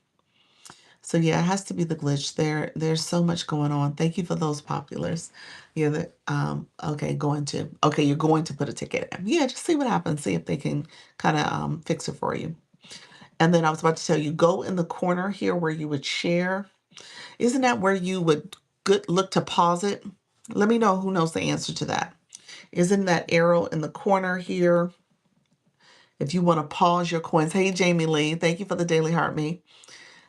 So yeah, it has to be the glitch. There's so much going on. Thank you for those populars. Yeah, okay, you're going to put a ticket in. Yeah, just see what happens. See if they can kind of fix it for you. And then I was about to tell you, go in the corner here where you would share. Isn't that where you would look to pause it? Let me know who knows the answer to that. Isn't that arrow in the corner here? If you want to pause your coins. Hey, Jamie Lee, thank you for the daily heart me.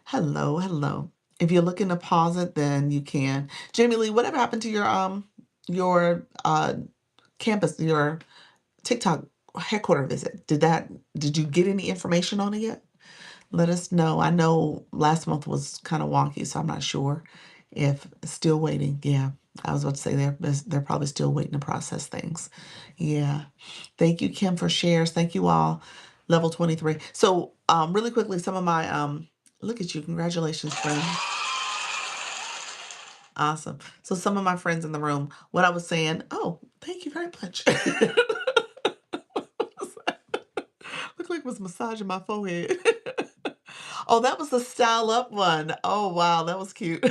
Hello, hello. If you're looking to pause it, then you can. Jamie Lee, whatever happened to your campus, your TikTok headquarter visit? Did you get any information on it yet? Let us know. I know last month was kind of wonky, so I'm not sure if still waiting. Yeah, I was about to say they're probably still waiting to process things. Yeah. Thank you, Kim, for shares. Thank you all. Level 23. So really quickly, some of my look at you. Congratulations, friend. Awesome. So some of my friends in the room, what I was saying, oh, thank you very much. Looked like it was massaging my forehead. Oh, that was the Style Up one. Oh, wow, that was cute.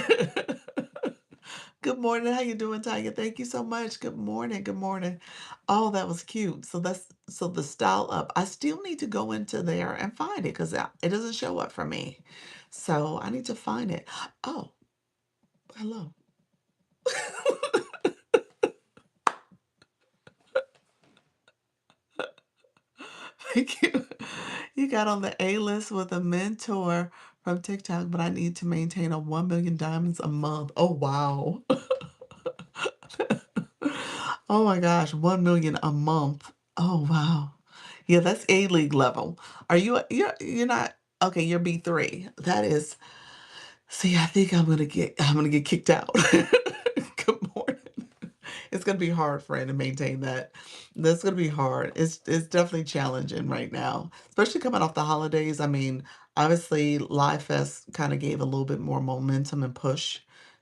Good morning. How you doing, Tanya? Thank you so much. Good morning. Good morning. Oh, that was cute. So the Style Up. I still need to go into there and find it because it doesn't show up for me. So I need to find it. Oh, hello. Thank you. You got on the A list with a mentor from TikTok, but I need to maintain a 1 million diamonds a month. Oh, wow. Oh my gosh, 1 million a month. Oh, wow. Yeah, that's A league level. You're not okay, you're B3. That is see, I think I'm gonna get kicked out. Good morning. It's gonna be hard, friend, to maintain that. That's gonna be hard. It's definitely challenging right now, especially coming off the holidays. I mean, obviously, Live Fest kind of gave a little bit more momentum and push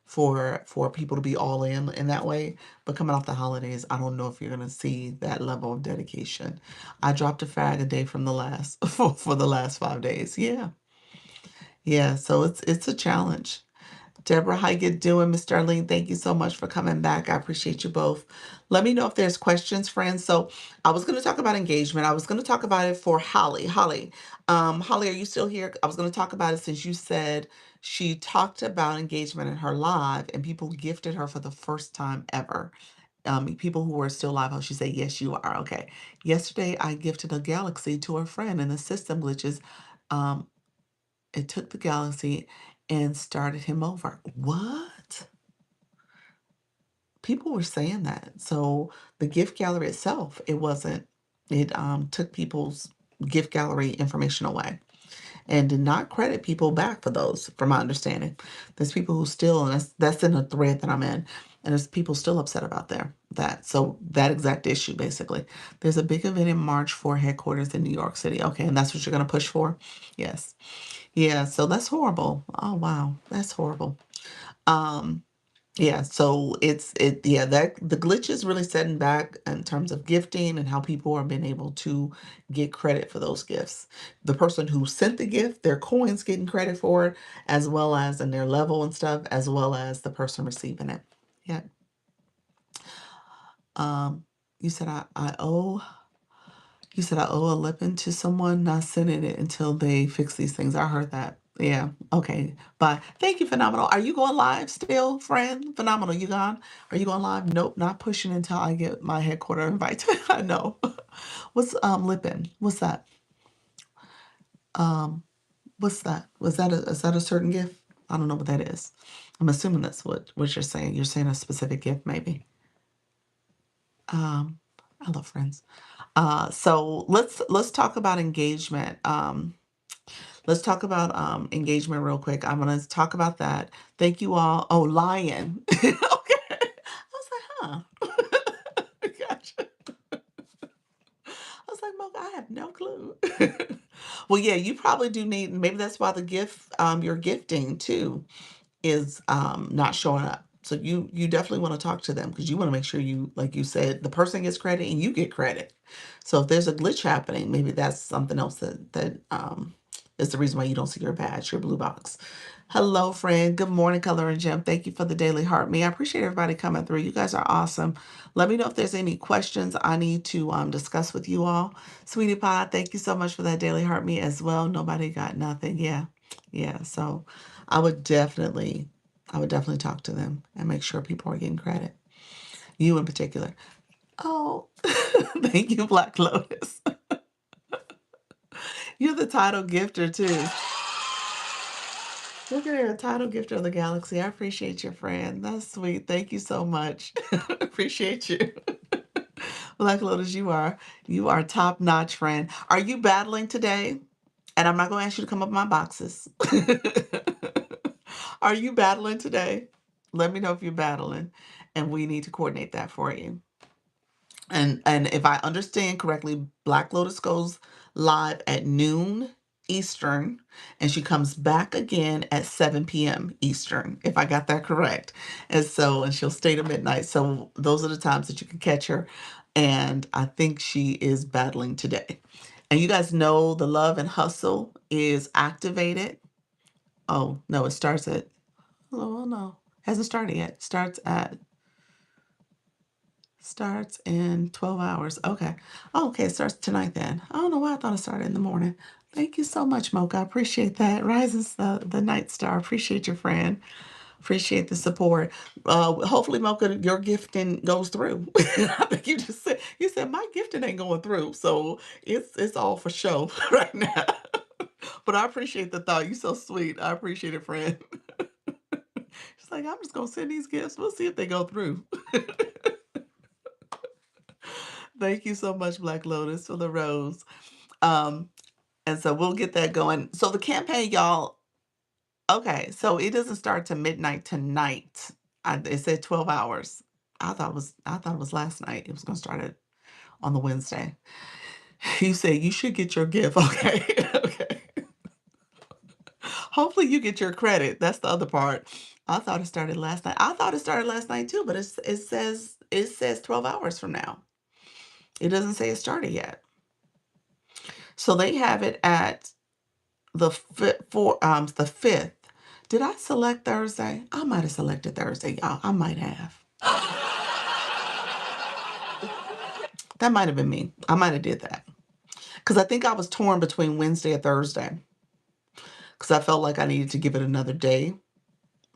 for people to be all in that way. But coming off the holidays, I don't know if you're gonna see that level of dedication. I dropped a fag a day from the last for the last 5 days. Yeah, yeah. So it's a challenge. Deborah, how you doing? Miss Darlene, thank you so much for coming back. I appreciate you both. Let me know if there's questions, friends. So I was going to talk about engagement. I was going to talk about it for Holly. Holly, are you still here? I was going to talk about it since you said she talked about engagement in her live and people gifted her for the first time ever. People who were still live, oh, she said, yes, you are. Okay. Yesterday, I gifted a Galaxy to a friend and the system glitches. Um, it took the Galaxy and started him over. What? People were saying that. So the gift gallery itself, it wasn't, it took people's gift gallery information away and did not credit people back for those, from my understanding. There's people who still, and that's in a thread that I'm in, and there's people still upset about that. So that exact issue, basically. There's a big event in March for headquarters in New York City. Okay, and that's what you're gonna push for? Yes. Yeah, so that's horrible. Oh wow, that's horrible. Um, yeah, so yeah, that the glitch is really setting back in terms of gifting and how people are being able to get credit for those gifts. The person who sent the gift, their coins getting credit for it, as well as in their level and stuff, as well as the person receiving it. Yeah. Um, you said I owe You said I owe a lippin to someone, not sending it until they fix these things. I heard that. Yeah. Okay. Bye. Thank you, Phenomenal. Are you going live still, friend? Phenomenal. You gone? Are you going live? Nope. Not pushing until I get my headquarter invite. I know. What's lippin? What's that? Um, what's that? Is that a certain gift? I don't know what that is. I'm assuming that's what you're saying. You're saying a specific gift, maybe. Um, I love friends. So let's talk about engagement. Let's talk about engagement real quick. I'm gonna talk about that. Thank you all. Oh, lion. Okay. I was like, huh. Gotcha. I was like, Mo, I have no clue. Well, yeah, you probably do need, maybe that's why the gift, you're gifting too is not showing up. So you definitely want to talk to them because you want to make sure you, like you said, the person gets credit and you get credit. So if there's a glitch happening, maybe that's something else that is the reason why you don't see your badge, your blue box. Hello, friend. Good morning, Color and Gem. Thank you for the daily heart me. I appreciate everybody coming through. You guys are awesome. Let me know if there's any questions I need to discuss with you all. Sweetie Pie, thank you so much for that daily heart me as well. Nobody got nothing. Yeah. Yeah. So I would definitely I would definitely talk to them and make sure people are getting credit. You in particular. Oh, thank you, Black Lotus. You're the title gifter too. Look at her, title gifter of the galaxy. I appreciate your friend. That's sweet. Thank you so much. Appreciate you. Black Lotus, you are top notch friend. Are you battling today? And I'm not going to ask you to come up my boxes. Are you battling today? Let me know if you're battling, and we need to coordinate that for you. And if I understand correctly, Black Lotus goes live at noon Eastern, and she comes back again at 7 p.m. Eastern, if I got that correct. And she'll stay to midnight. So those are the times that you can catch her. And I think she is battling today. And you guys know the Love and Hustle is activated. Oh, no, it starts at, oh no, hasn't started yet. Starts in 12 hours. Okay. Oh, okay, it starts tonight then. I don't know why I thought it started in the morning. Thank you so much, Mocha. I appreciate that. Rises the night star. Appreciate your friend. Appreciate the support. Hopefully, Mocha, your gifting goes through. I think you said my gifting ain't going through, so it's all for show right now. But I appreciate the thought. You so sweet. I appreciate it, friend. She's like, I'm just gonna send these gifts. We'll see if they go through. Thank you so much, Black Lotus, for the rose. Um, and so we'll get that going. So the campaign, y'all, okay, so it doesn't start to midnight tonight. It said 12 hours. I thought it was last night. It was gonna start on the Wednesday. You said you should get your gift. Okay. Okay. Hopefully you get your credit. That's the other part. I thought it started last night. I thought it started last night too, but it says 12 hours from now. It doesn't say it started yet. So they have it at the 5th. Did I select Thursday? I might have selected Thursday, y'all. I might have. That might have been me. I might have did that. Because I think I was torn between Wednesday and Thursday. Because I felt like I needed to give it another day.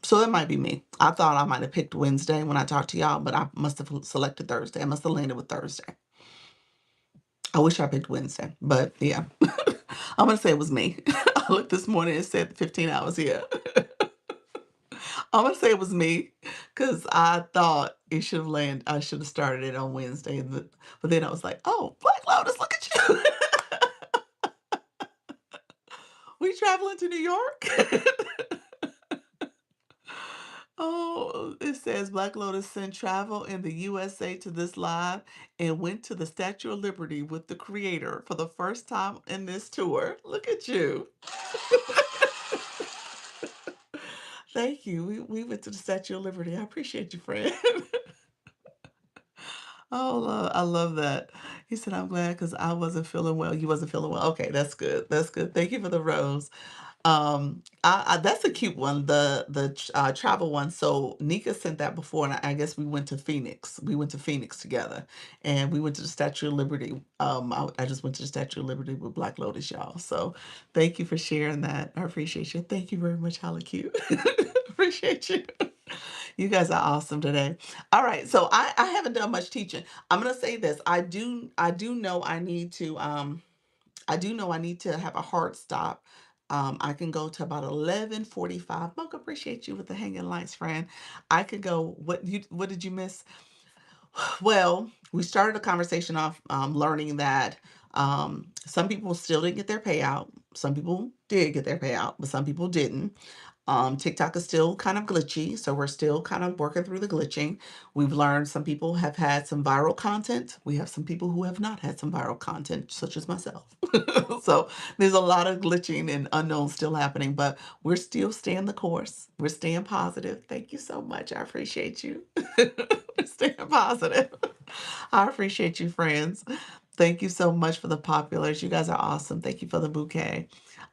So that might be me. I thought I might have picked Wednesday when I talked to y'all, but I must have selected Thursday. I must have landed with Thursday. I wish I picked Wednesday, but yeah. I'm gonna say it was me. I looked this morning, it said 15 hours here. I'm gonna say it was me because I thought it should have landed. I should have started it on Wednesday, but then I was like, "Oh, Black Lotus, look at you! We traveling to New York?" Oh, it says Black Lotus sent travel in the USA to this live and went to the Statue of Liberty with the creator for the first time in this tour. Look at you. Thank you. We went to the Statue of Liberty. I appreciate you, friend. Oh, I love that. He said, I'm glad because I wasn't feeling well. You wasn't feeling well. Okay, that's good. That's good. Thank you for the rose. That's a cute one, the travel one. So Nika sent that before, and I guess we went to Phoenix. We went to Phoenix together, and we went to the Statue of Liberty. I just went to the Statue of Liberty with Black Lotus, y'all. So thank you for sharing that. I appreciate you. Thank you very much, Holly Q. Appreciate you. You guys are awesome today. All right, so I haven't done much teaching. I'm gonna say this. I do know I do know I need to have a hard stop. I can go to about 11:45. Monk, appreciate you with the hanging lights, friend. I could go. What did you miss? Well, we started a conversation off learning that some people still didn't get their payout. Some people did get their payout, but some people didn't. TikTok is still kind of glitchy, so we're still kind of working through the glitching. We've learned some people have had some viral content. We have some people who have not had some viral content, such as myself. So there's a lot of glitching and unknowns still happening, but we're still staying the course. We're staying positive. Thank you so much. I appreciate you. We're staying positive. I appreciate you, friends. Thank you so much for the populars. You guys are awesome. Thank you for the bouquet.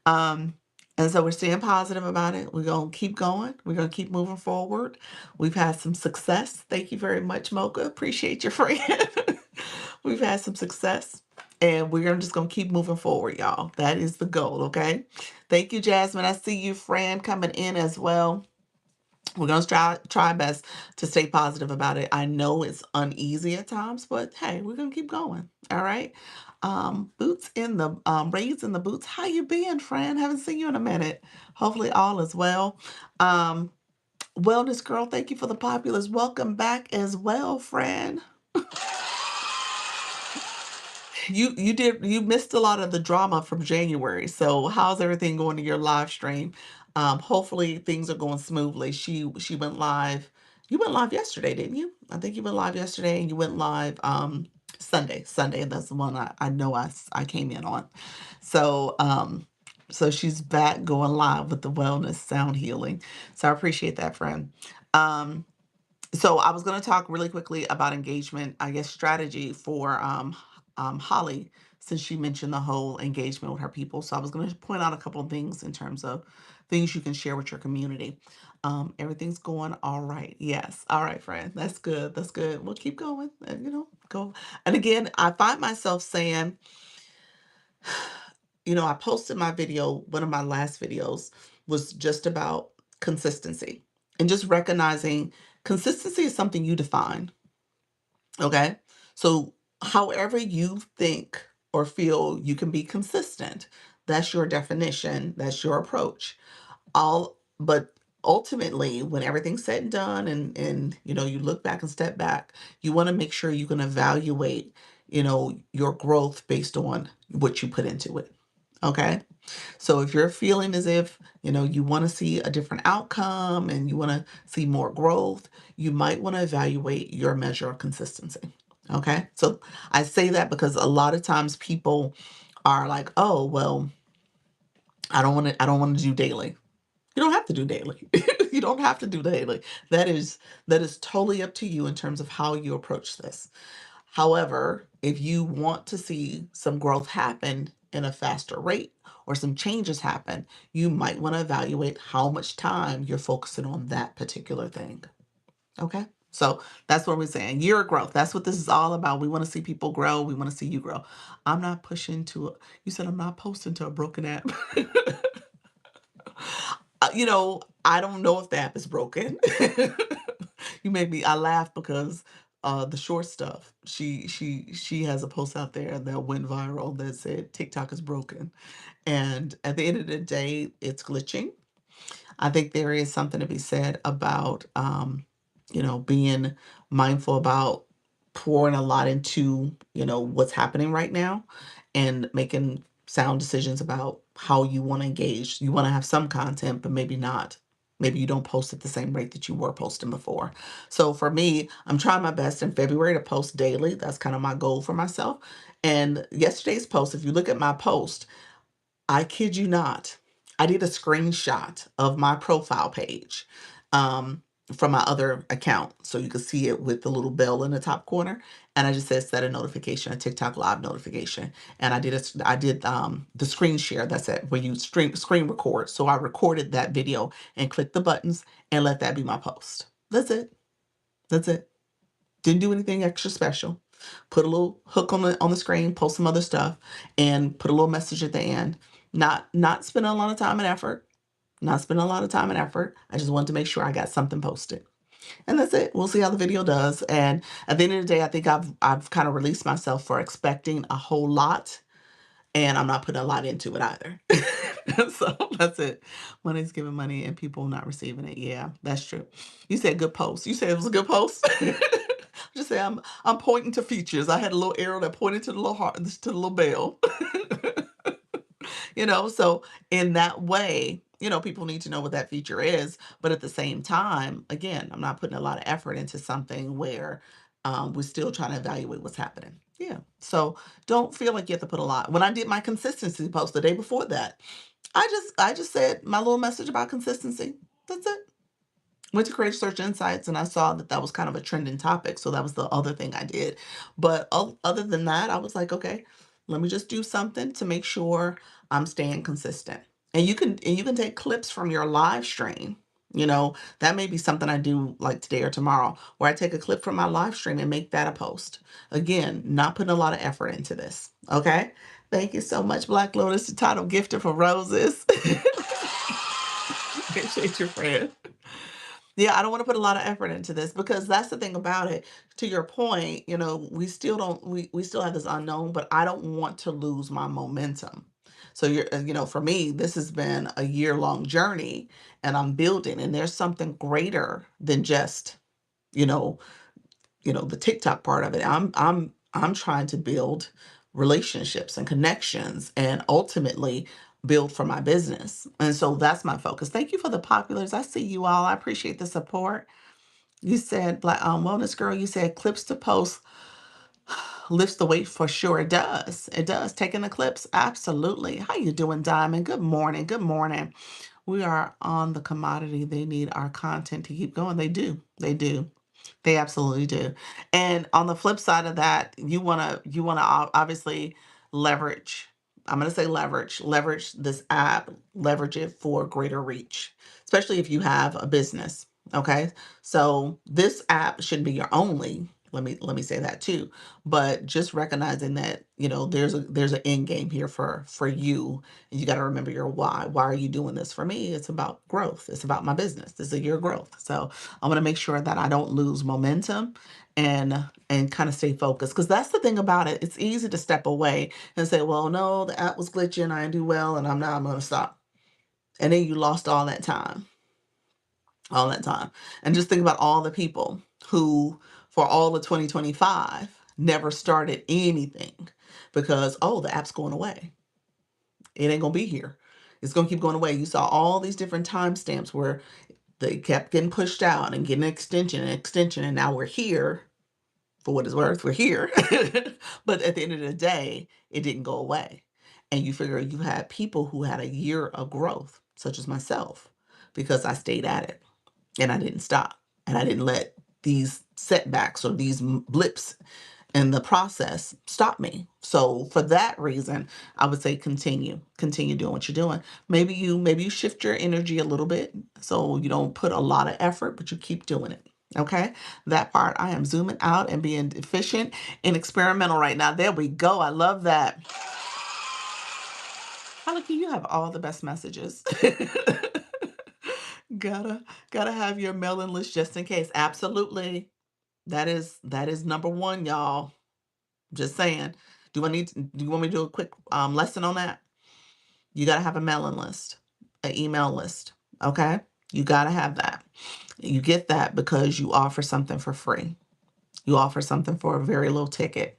Um, and so we're staying positive about it. We're going to keep going. We're going to keep moving forward. We've had some success. Thank you very much, Mocha. Appreciate your friend. We've had some success. And we're just going to keep moving forward, y'all. That is the goal, okay? Thank you, Jasmine. I see you, friend, coming in as well. We're going to try best to stay positive about it. I know it's uneasy at times, but hey, we're going to keep going. All right. Boots in the Raids in the boots. How you been, friend? Haven't seen you in a minute. Hopefully all is well. Um, Wellness girl, thank you for the populars. Welcome back as well, friend. You missed a lot of the drama from January. So how's everything going to your live stream? Hopefully things are going smoothly. She went live. You went live yesterday, didn't you? I think you went live yesterday and you went live Sunday. Sunday, and that's the one I know I came in on. So so she's back going live with the wellness sound healing. So I appreciate that, friend. Um so I was going to talk really quickly about engagement, I guess, strategy for Holly, since she mentioned the whole engagement with her people. So I was going to point out a couple of things in terms of things you can share with your community. Everything's going all right. Yes. All right, friend. That's good. That's good. We'll keep going. And, go. And again, I find myself saying, I posted my video, one of my last videos was just about consistency and just recognizing consistency is something you define. Okay. So, however you think or feel you can be consistent, that's your definition, that's your approach. But ultimately, when everything's said and done and you look back and step back, you want to make sure you can evaluate, your growth based on what you put into it. Okay? So if you're feeling as if, you want to see a different outcome and you want to see more growth, you might want to evaluate your measure of consistency. Okay? So I say that because a lot of times people are like, "Oh, well, I don't want to do daily." You don't have to do daily. You don't have to do daily. That is that is totally up to you in terms of how you approach this. However, if you want to see some growth happen in a faster rate or some changes happen, you might want to evaluate how much time you're focusing on that particular thing. Okay? So that's what we're saying. Year of growth. That's what this is all about. We want to see people grow. We want to see you grow. I'm not pushing to, you said I'm not posting to a broken app. I don't know if the app is broken. You made me I laugh because the short stuff. She has a post out there that went viral that said TikTok is broken. And at the end of the day, it's glitching. I think there is something to be said about, being mindful about pouring a lot into, what's happening right now and making sound decisions about how you want to engage. You want to have some content, but maybe not. Maybe you don't post at the same rate that you were posting before. So for me, I'm trying my best in February to post daily. That's kind of my goal for myself. And yesterday's post, if you look at my post, I kid you not. I did a screenshot of my profile page from my other account. So you can see it with the little bell in the top corner. And I just said set a notification, a TikTok live notification. And I did the screen share. That's it, where you screen record. So I recorded that video and clicked the buttons and let that be my post. That's it. That's it. Didn't do anything extra special. Put a little hook on the screen, post some other stuff, and put a little message at the end. Not spending a lot of time and effort. Not spending a lot of time and effort. I just wanted to make sure I got something posted. And that's it. We'll see how the video does. And at the end of the day, I think I've kind of released myself for expecting a whole lot. And I'm not putting a lot into it either. So that's it. Money's giving money and people not receiving it. Yeah, that's true. You said good post. You said it was a good post. Just say I'm pointing to features. I had a little arrow that pointed to the little heart, to the little bell. So in that way, people need to know what that feature is. But at the same time, again, I'm not putting a lot of effort into something where we're still trying to evaluate what's happening. Yeah. So don't feel like you have to put a lot. When I did my consistency post the day before that, I just said my little message about consistency. That's it. Went to Creative Search Insights and I saw that that was kind of a trending topic. So that was the other thing I did. But other than that, I was like, okay, let me just do something to make sure I'm staying consistent. And you can take clips from your live stream. That may be something I do like today or tomorrow, where I take a clip from my live stream and make that a post. Again, not putting a lot of effort into this. Okay. Thank you so much, Black Lotus, the title gifted for roses. Appreciate your friend. Yeah, I don't want to put a lot of effort into this because that's the thing about it. To your point, we still don't we still have this unknown, but I don't want to lose my momentum. So for me, this has been a year-long journey and I'm building and there's something greater than just, you know, the TikTok part of it. I'm trying to build relationships and connections and ultimately build for my business. And so that's my focus. Thank you for the populars. I see you all. I appreciate the support. You said Black Wellness Girl, you said clips to post lifts the weight for sure. It does. It does. Taking the clips. Absolutely. How you doing, Diamond? Good morning. Good morning. We are on the commodity. They need our content to keep going. They do. They do. They absolutely do. And on the flip side of that, you wanna obviously leverage. I'm gonna say leverage this app, leverage it for greater reach, especially if you have a business. Okay, so this app shouldn't be your only. Let me say that too. But just recognizing that there's an end game here for you, and you got to remember your why. Why are you doing this? For me, it's about growth. It's about my business. This is a year growth. So I want to make sure that I don't lose momentum and kind of stay focused because that's the thing about it. It's easy to step away and say, "Well, no, the app was glitching. I didn't do well, and I'm going to stop." And then you lost all that time. And just think about all the people who, for all of 2025, never started anything because the app's going away. It ain't gonna be here. It's gonna keep going away. You saw all these different timestamps where they kept getting pushed out and getting an extension, and now we're here. For what it's worth, we're here. But at the end of the day, it didn't go away. And you figure you had people who had a year of growth, such as myself, because I stayed at it. and I didn't stop, and I didn't let these setbacks or these blips in the process stop me. So for that reason, I would say continue doing what you're doing. Maybe you shift your energy a little bit so you don't put a lot of effort, but you keep doing it. Okay, that part. I am zooming out and being efficient and experimental right now. There we go. I love that. Halaki, you have all the best messages. gotta gotta have your mailing list just in case. Absolutely. That is number one, y'all. Just saying. Do you want me to do a quick lesson on that? You got to have a mailing list, an email list. Okay. You got to have that. You get that because you offer something for free. You offer something for a very low ticket,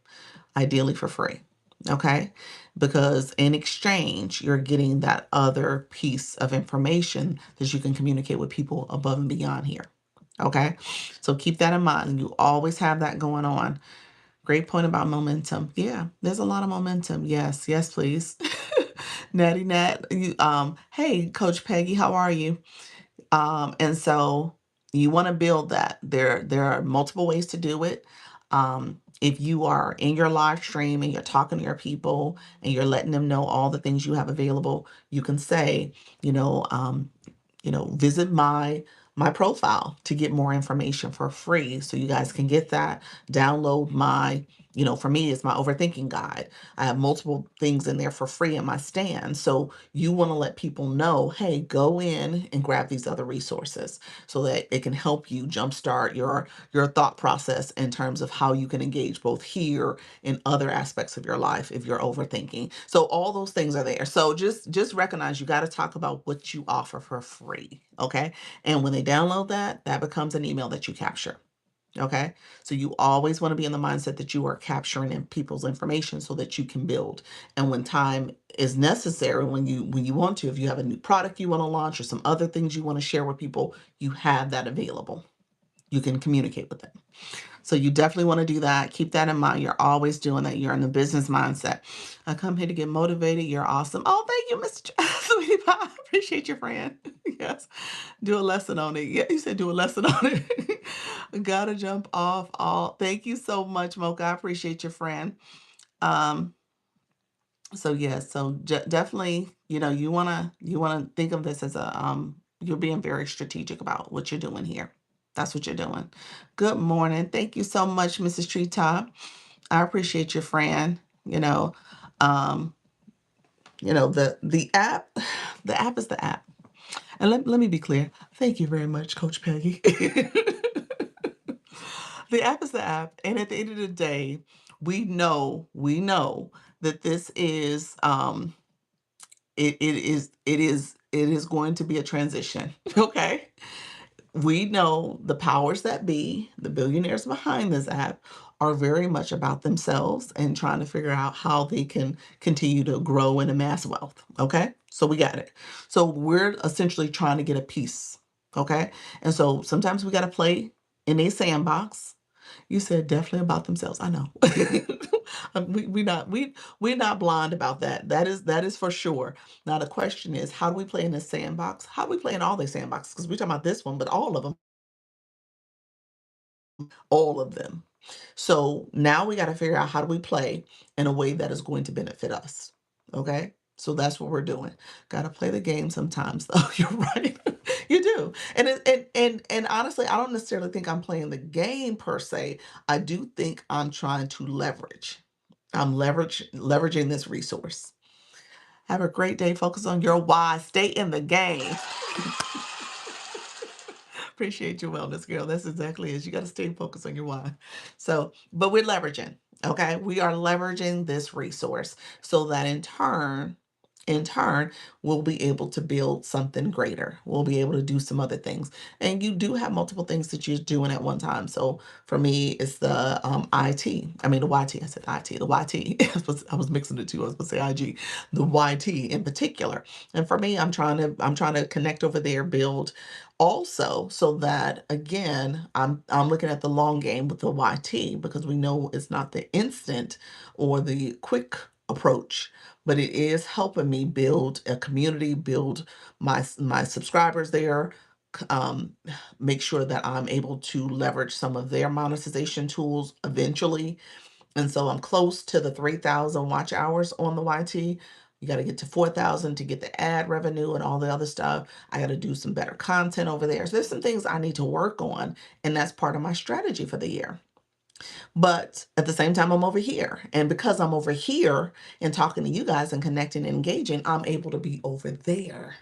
ideally for free. Okay. Because in exchange, you're getting that other piece of information that you can communicate with people above and beyond here. Okay. So keep that in mind. You always have that going on. Great point about momentum. Yeah, there's a lot of momentum. Yes, yes, please. Natty Nat, hey, Coach Peggy, how are you? And so you want to build that. There are multiple ways to do it. If you are in your live stream and you're talking to your people and you're letting them know all the things you have available, you can say, you know, um, visit my profile to get more information for free so you guys can get that. Download my, for me, it's my overthinking guide. I have multiple things in there for free in my stand. So you want to let people know, hey, go in and grab these other resources so that it can help you jumpstart your thought process in terms of how you can engage both here and other aspects of your life if you're overthinking. So all those things are there. So just recognize you got to talk about what you offer for free. Okay. And when they download that, that becomes an email that you capture. Okay. So you always want to be in the mindset that you are capturing in people's information so that you can build. And when time is necessary, when you want to, if you have a new product you want to launch or some other things you want to share with people, you have that available. You can communicate with them. So you definitely want to do that. Keep that in mind. You're always doing that. You're in the business mindset. I come here to get motivated. You're awesome. Oh, thank you, Mr. Sweetie Pie. Appreciate your friend. Yes. Do a lesson on it. Yeah, you said do a lesson on it. Gotta jump off all. Thank you so much, Mocha. I appreciate your friend. Um, so yeah, so definitely, you wanna think of this as you're being very strategic about what you're doing here. That's what you're doing. Good morning. Thank you so much, Mrs. Treetop. I appreciate your friend. Um, the app, the app is the app. And let me be clear. Thank you very much, Coach Peggy. The app is the app, and at the end of the day, we know that this is it is going to be a transition. Okay. We know the powers that be, the billionaires behind this app, are very much about themselves and trying to figure out how they can continue to grow and amass wealth. Okay. So we got it. So we're essentially trying to get a piece. Okay. And so sometimes we got to play in a sandbox. You said definitely about themselves. I know. We're not blind about that. That is for sure. Now the question is, how do we play in this sandbox? How do we play in all these sandboxes? Because we're talking about this one, but all of them, all of them. So now we got to figure out how do we play in a way that is going to benefit us. Okay. So that's what we're doing. Got to play the game sometimes, though. You're right. You do. And honestly, I don't necessarily think I'm playing the game per se. I do think I'm trying to leverage. I'm leveraging this resource. Have a great day. Focus on your why. Stay in the game. Appreciate your wellness, girl. That's exactly it. You got to stay focused on your why. So, but we're leveraging, okay? We are leveraging this resource so that in turn, we'll be able to build something greater. We'll be able to do some other things. And you do have multiple things that you're doing at one time. So for me, it's the IT. I mean, the YT. I said IT. The YT. I was mixing the two. I was going to say IG. The YT in particular. And for me, I'm trying to connect over there, build also so that again I'm looking at the long game with the YT because we know it's not the instant or the quick approach, but it is helping me build a community, build my subscribers there, um, make sure that I'm able to leverage some of their monetization tools eventually. And so I'm close to the 3,000 watch hours on the YT. You got to get to 4,000 to get the ad revenue and all the other stuff. I got to do some better content over there. So there's some things I need to work on, and that's part of my strategy for the year. But at the same time, I'm over here. And because I'm over here and talking to you guys and connecting and engaging, I'm able to be over there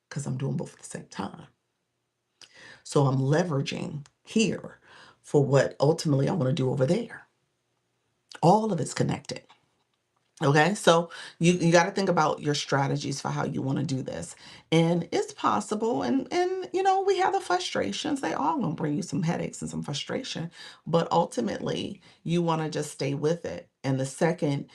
because I'm doing both at the same time. So I'm leveraging here for what ultimately I want to do over there. All of it's connected. Okay, so you got to think about your strategies for how you want to do this, and it's possible. And we have the frustrations; they all gonna bring you some headaches and some frustration. But ultimately, you want to just stay with it. And the second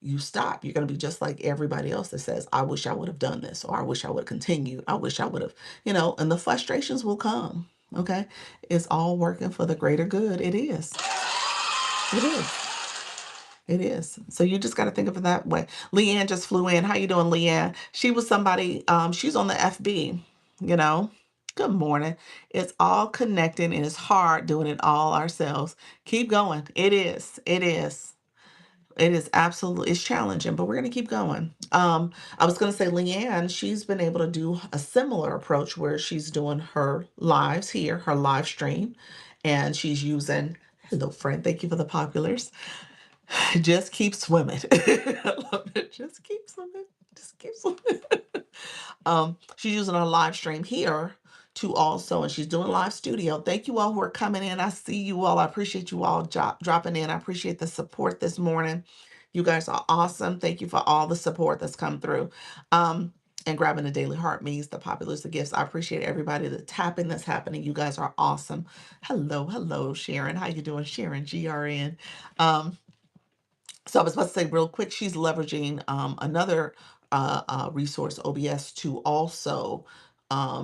you stop, you're gonna be just like everybody else that says, "I wish I would have done this," or "I wish I would have continued," "I wish I would have," and the frustrations will come. Okay, it's all working for the greater good. It is. It is. It is. So you just got to think of it that way. Leanne just flew in. How you doing, Leanne? She was somebody, she's on the FB, you know. Good morning. It's all connected and it's hard doing it all ourselves. Keep going. It is. It is. It is absolutely, it's challenging, but we're going to keep going. I was going to say Leanne, she's been able to do a similar approach where she's doing her lives here, her live stream, and she's using, hello friend, thank you for the populars. Just keep swimming. I love it. Just keep swimming. Just keep swimming. She's using our live stream here to also, and she's doing live studio. Thank you all who are coming in. I see you all. I appreciate you all dropping in. I appreciate the support this morning. You guys are awesome. Thank you for all the support that's come through. And grabbing the daily heart means the populars, the gifts. I appreciate everybody, the tapping that's happening. You guys are awesome. Hello, Sharon. How you doing, Sharon? GRN. So I was about to say real quick, she's leveraging another resource, OBS, to also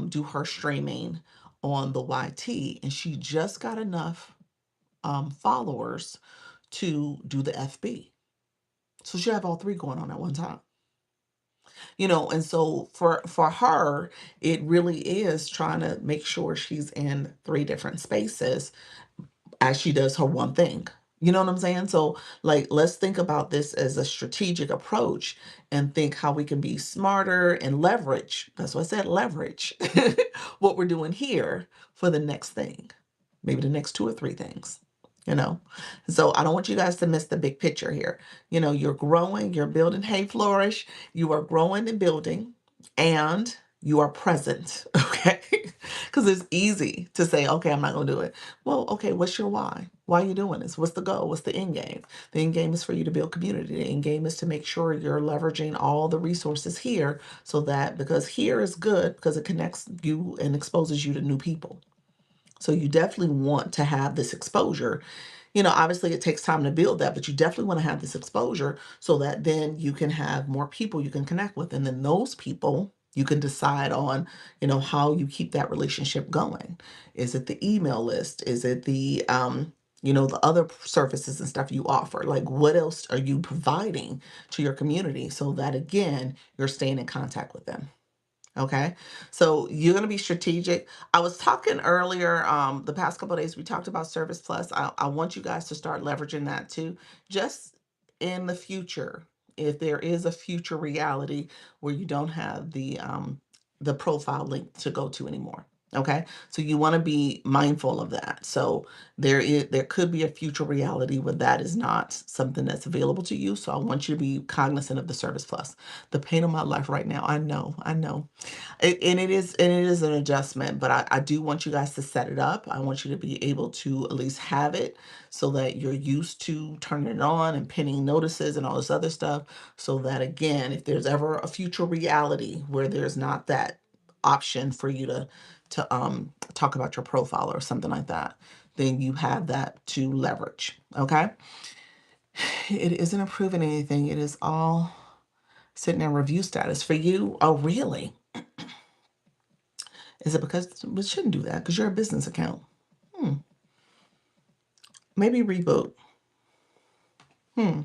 do her streaming on the YT, and she just got enough followers to do the FB. So she have all three going on at one time. And so for her, it really is trying to make sure she's in three different spaces as she does her one thing. You know what I'm saying? So, like, let's think about this as a strategic approach and think how we can be smarter and leverage. That's what I said, leverage what we're doing here for the next thing, maybe the next two or three things. You know, so I don't want you guys to miss the big picture here. You're growing, you're building. Hey, Flourish, you are growing and building, and you are present. Okay. Because it's easy to say, okay, I'm not going to do it. Well, okay, what's your why? Why are you doing this? What's the goal? What's the end game? The end game is for you to build community. The end game is to make sure you're leveraging all the resources here so that because here is good because it connects you and exposes you to new people. So you definitely want to have this exposure. Obviously it takes time to build that, but you definitely want to have this exposure so that then you can have more people you can connect with. And then those people, you can decide on, how you keep that relationship going. Is it the email list? Is it the other services and stuff you offer? Like what else are you providing to your community so that again, you're staying in contact with them? Okay. So you're going to be strategic. I was talking earlier, the past couple of days, we talked about Service Plus. I want you guys to start leveraging that too. Just in the future, if there is a future reality where you don't have the profile link to go to anymore. Okay. So you want to be mindful of that. So there could be a future reality where that is not something that's available to you. So I want you to be cognizant of the Service Plus. The pain of my life right now. I know. And it is an adjustment, but I do want you guys to set it up. I want you to be able to at least have it so that you're used to turning it on and pinning notices and all this other stuff. So that again, if there's ever a future reality where there's not that option for you to talk about your profile or something like that, then you have that to leverage. Okay. It isn't improving anything. It is all sitting in review status for you. Oh, really? Is it because we shouldn't do that? Because you're a business account. Hmm. Maybe reboot. Hmm.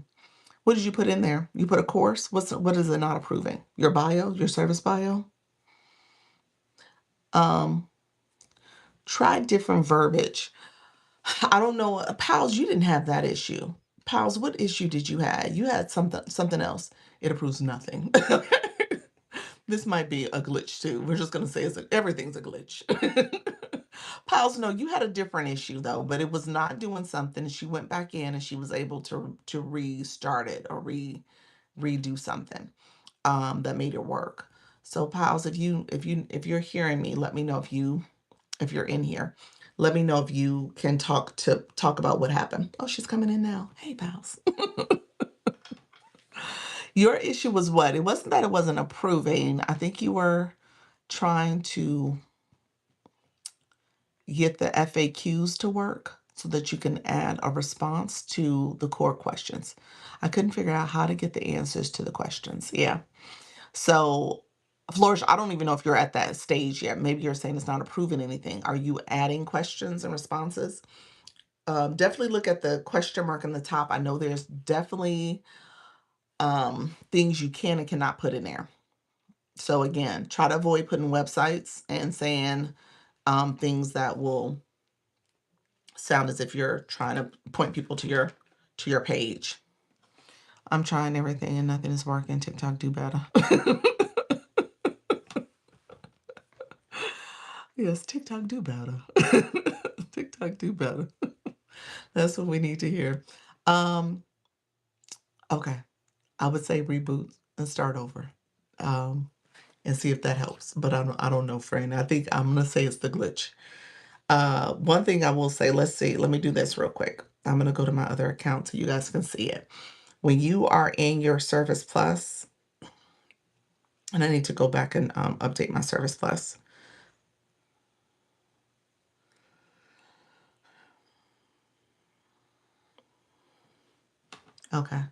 What did you put in there? You put a course? What is it not approving? Your bio, your service bio? try different verbiage. I don't know, Pals, you didn't have that issue. Pals, what issue did you have? You had something else. It approves nothing. This might be a glitch too. We're just gonna say everything's a glitch. Pals, no, you had a different issue though, but it was not doing something. She went back in and she was able to restart it or redo something that made it work. So Pals, if you're hearing me, let me know if you're in here. Let me know if you can talk about what happened. Oh, she's coming in now. Hey, Pals. Your issue was what? It wasn't that it wasn't approving. I think you were trying to get the FAQs to work so that you can add a response to the core questions. I couldn't figure out how to get the answers to the questions. Yeah. So, Flourish, I don't even know if you're at that stage yet. Maybe you're saying it's not approving anything. Are you adding questions and responses? Definitely look at the question mark in the top. I know there's definitely things you can and cannot put in there. So again, try to avoid putting websites and saying things that will sound as if you're trying to point people to your page. I'm trying everything and nothing is working. TikTok do better. Yes, TikTok do better. TikTok do better. That's what we need to hear. Um, okay. I would say reboot and start over. Um, and see if that helps. But I don't know, Fran. I think I'm gonna say it's the glitch. One thing I will say, let's see, let me do this real quick. I'm gonna go to my other account so you guys can see it. When you are in your Service Plus, and I need to go back and update my Service Plus. Okay,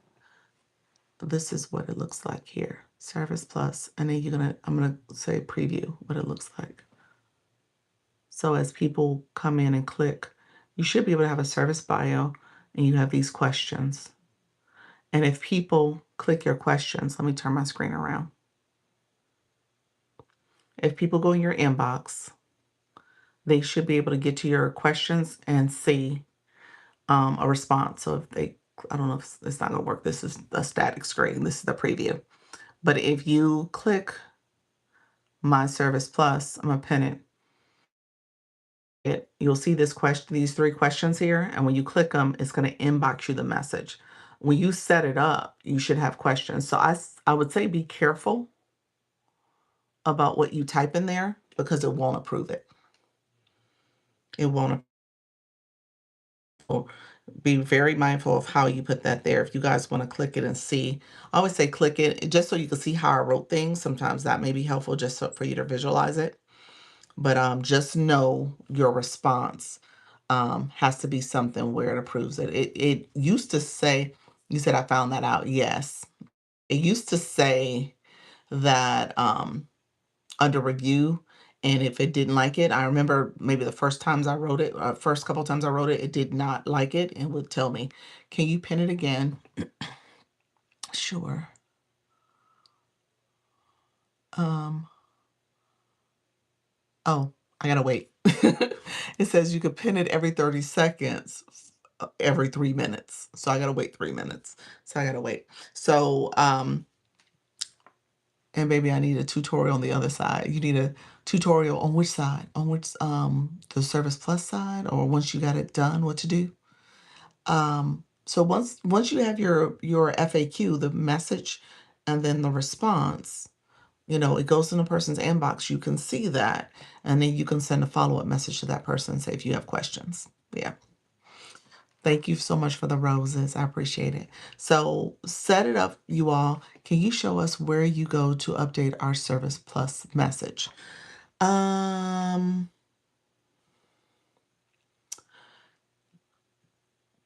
this is what it looks like here. Service Plus, and then I'm gonna say preview what it looks like. So as people come in and click, you should be able to have a service bio and you have these questions. And if people click your questions, let me turn my screen around. If people go in your inbox, they should be able to get to your questions and see a response. So if they, I don't know if it's not going to work. This is a static screen. This is the preview. But if you click My Service Plus, I'm going to pin it. You'll see this question, these three questions here. And when you click them, it's going to inbox you the message. When you set it up, you should have questions. So I would say be careful about what you type in there because it won't approve it. It won't. Be very mindful of how you put that there. If you guys want to click it and see, I always say click it just so you can see how I wrote things. Sometimes that may be helpful just so, for you to visualize it. But just know your response has to be something where it approves it. It used to say, you said I found that out. Yes. It used to say that under review. And if it didn't like it, I remember maybe the first times I wrote it, first couple times I wrote it, it did not like it and would tell me, can you pin it again? Sure. Um, oh, I gotta wait. It says you could pin it every 30 seconds, every 3 minutes. So I gotta wait 3 minutes. So I gotta wait. So, and maybe I need a tutorial on the other side. You need a tutorial on which side? On which the Service Plus side, or once you got it done, what to do? So once you have your FAQ, the message, and then the response, it goes in a person's inbox. You can see that, and then you can send a follow-up message to that person and say if you have questions. Yeah. Thank you so much for the roses. I appreciate it. So set it up, you all. Can you show us where you go to update our Service Plus message?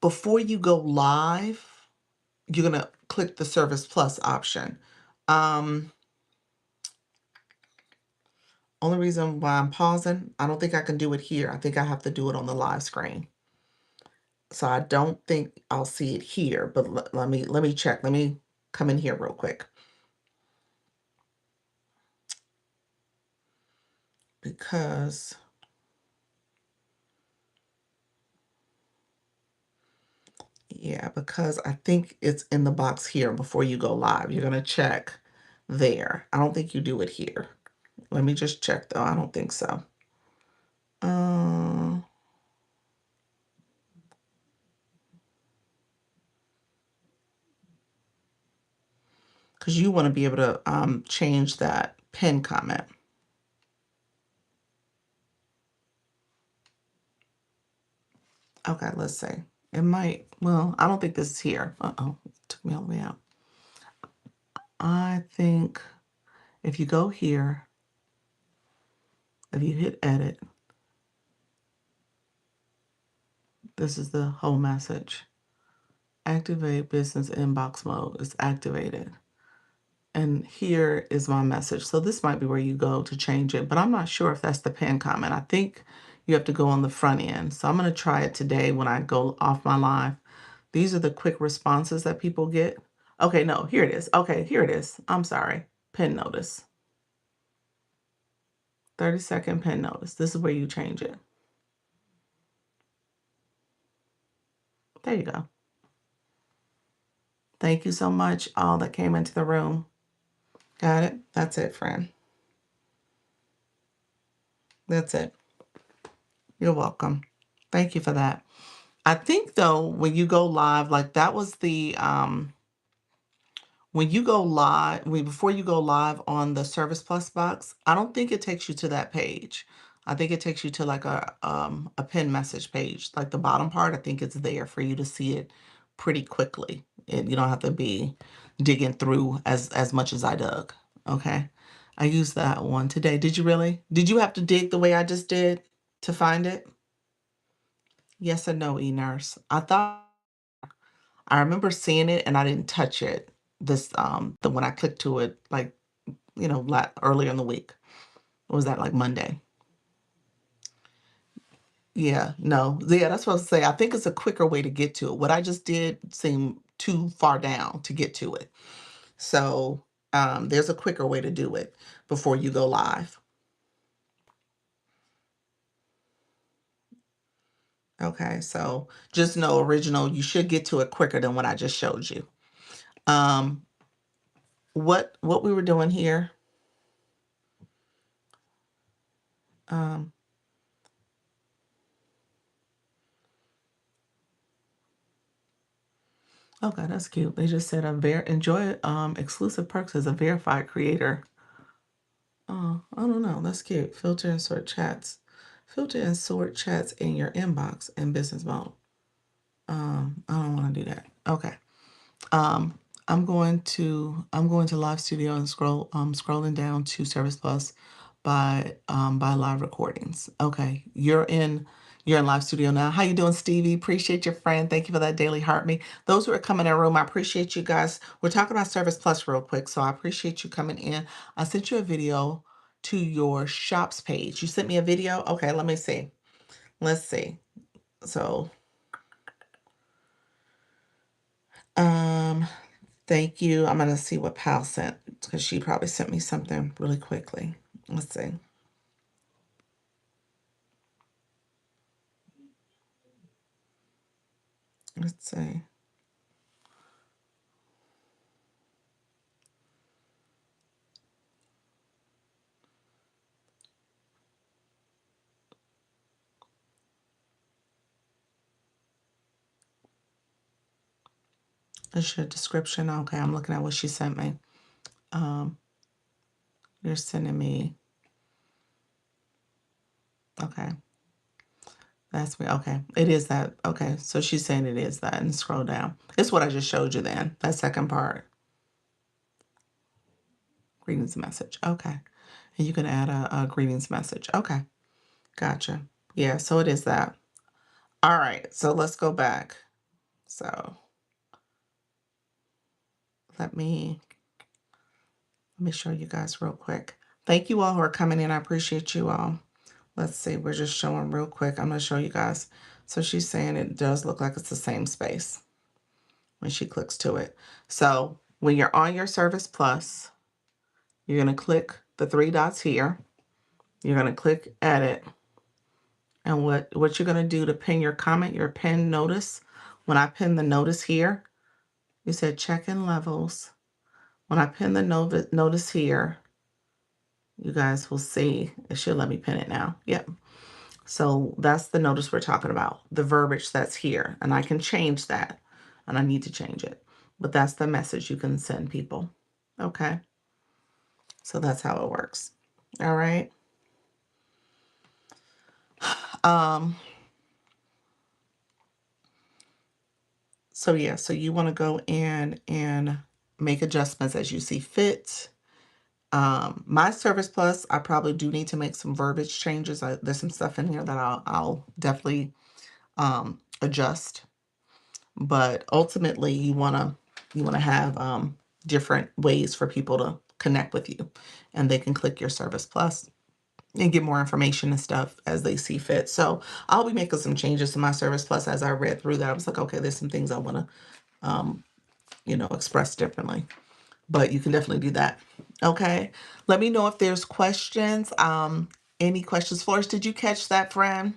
Before you go live, you're gonna click the Service Plus option. Um, Only reason why I'm pausing, I don't think I can do it here. I think I have to do it on the live screen. So I don't think I'll see it here, but let me check. Let me come in here real quick. Because Yeah, because I think it's in the box here before you go live. You're gonna check there. I don't think you do it here. Let me just check though. I don't think so. Um, because you want to be able to change that pin comment. Okay, let's see. It might, well, I don't think this is here. Uh-oh, it took me all the way out. I think if you go here, if you hit edit, this is the whole message. Activate business inbox mode. It's activated. And here is my message. So this might be where you go to change it, but I'm not sure if that's the pin comment. I think you have to go on the front end. So I'm going to try it today when I go off my live. These are the quick responses that people get. Okay, no, here it is. Okay, here it is. I'm sorry. Pin notice. 30-second pin notice. This is where you change it. There you go. Thank you so much, all that came into the room. Got it? That's it, friend. That's it. You're welcome. Thank you for that. I think though, when you go live, like that was the when you go live, before you go live on the Service Plus box, I don't think it takes you to that page. I think it takes you to like a pin message page. Like the bottom part, I think it's there for you to see it pretty quickly. You don't have to be digging through as much as I dug. Okay. I used that one today. Did you really? Did you have to dig the way I just did to find it? Yes or no, e-nurse? I remember seeing it and I didn't touch it. The when I clicked to it, like, earlier in the week. What was that, like Monday? Yeah, no. Yeah, that's what I was saying. I think it's a quicker way to get to it. What I just did seemed too far down to get to it. So there's a quicker way to do it before you go live. Okay, so just know original, you should get to it quicker than what I just showed you. Um, what we were doing here. Um, Okay, that's cute. They just said enjoy exclusive perks as a verified creator. Oh, I don't know. That's cute. Filter and sort chats. Filter and sort chats in your inbox in business mode. I don't want to do that. Okay. Um, I'm going to Live Studio and scrolling down to Service Plus by live recordings. Okay, you're in Live Studio now. How you doing, Stevie? Appreciate your friend. Thank you for that daily heart me. Those who are coming in the room, I appreciate you guys. We're talking about Service Plus real quick, so I appreciate you coming in. I sent you a video to your shops page. You sent me a video. Okay, let me see. Let's see. So, um, thank you. I'm gonna see what Pal sent because she probably sent me something really quickly. Let's see. Let's see. Is your description? Okay, I'm looking at what she sent me. Um, you're sending me. Okay, that's me. Okay, it is that. Okay, so she's saying it is that. And scroll down. It's what I just showed you then. That second part. Greetings message. Okay, and you can add a greetings message. Okay, gotcha. Yeah, so it is that. All right, so let's go back. So let me let me show you guys real quick. Thank you all who are coming in. I appreciate you all. Let's see. We're just showing real quick. I'm going to show you guys. So she's saying it does look like it's the same space when she clicks to it. So when you're on your Service Plus, you're going to click the three dots here. You're going to click Edit. And what you're going to do to pin your comment, your pin notice, When I pin the notice here, you said check-in levels. When I pin the notice here, you guys will see, it should let me pin it now. Yep. So that's the notice we're talking about, the verbiage that's here. And I can change that, and I need to change it. But that's the message you can send people. Okay. So that's how it works. All right. Um, so yeah, so you want to go in and make adjustments as you see fit. My Service Plus, I probably do need to make some verbiage changes. There's some stuff in here that I'll definitely adjust. But ultimately, you wanna have different ways for people to connect with you, and they can click your Service Plus and get more information and stuff as they see fit. So I'll be making some changes to my Service Plus as I read through that. I was like, okay, there's some things I want to express differently. But you can definitely do that. Okay. Let me know if there's questions. Any questions? Flores, did you catch that, friend?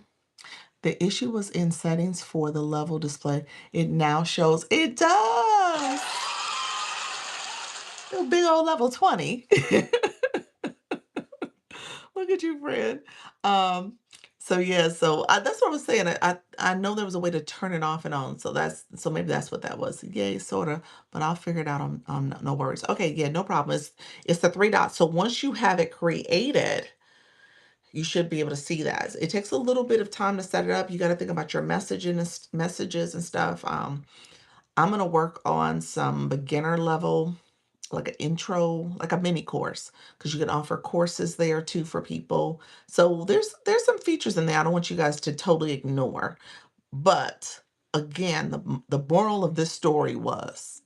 The issue was in settings for the level display. It now shows it does. A big old level 20. Look at you, friend. Um, so yeah, so that's what I was saying. I know there was a way to turn it off and on. So maybe that's what that was. Yay, sorta. But I'll figure it out on no worries. Okay, yeah, no problem. It's the three dots. So once you have it created, you should be able to see that. It takes a little bit of time to set it up. You got to think about your messages and stuff. I'm gonna work on some beginner level, like an intro, like a mini course, because you can offer courses there too for people. So there's some features in there I don't want you guys to totally ignore. But again, the moral of this story was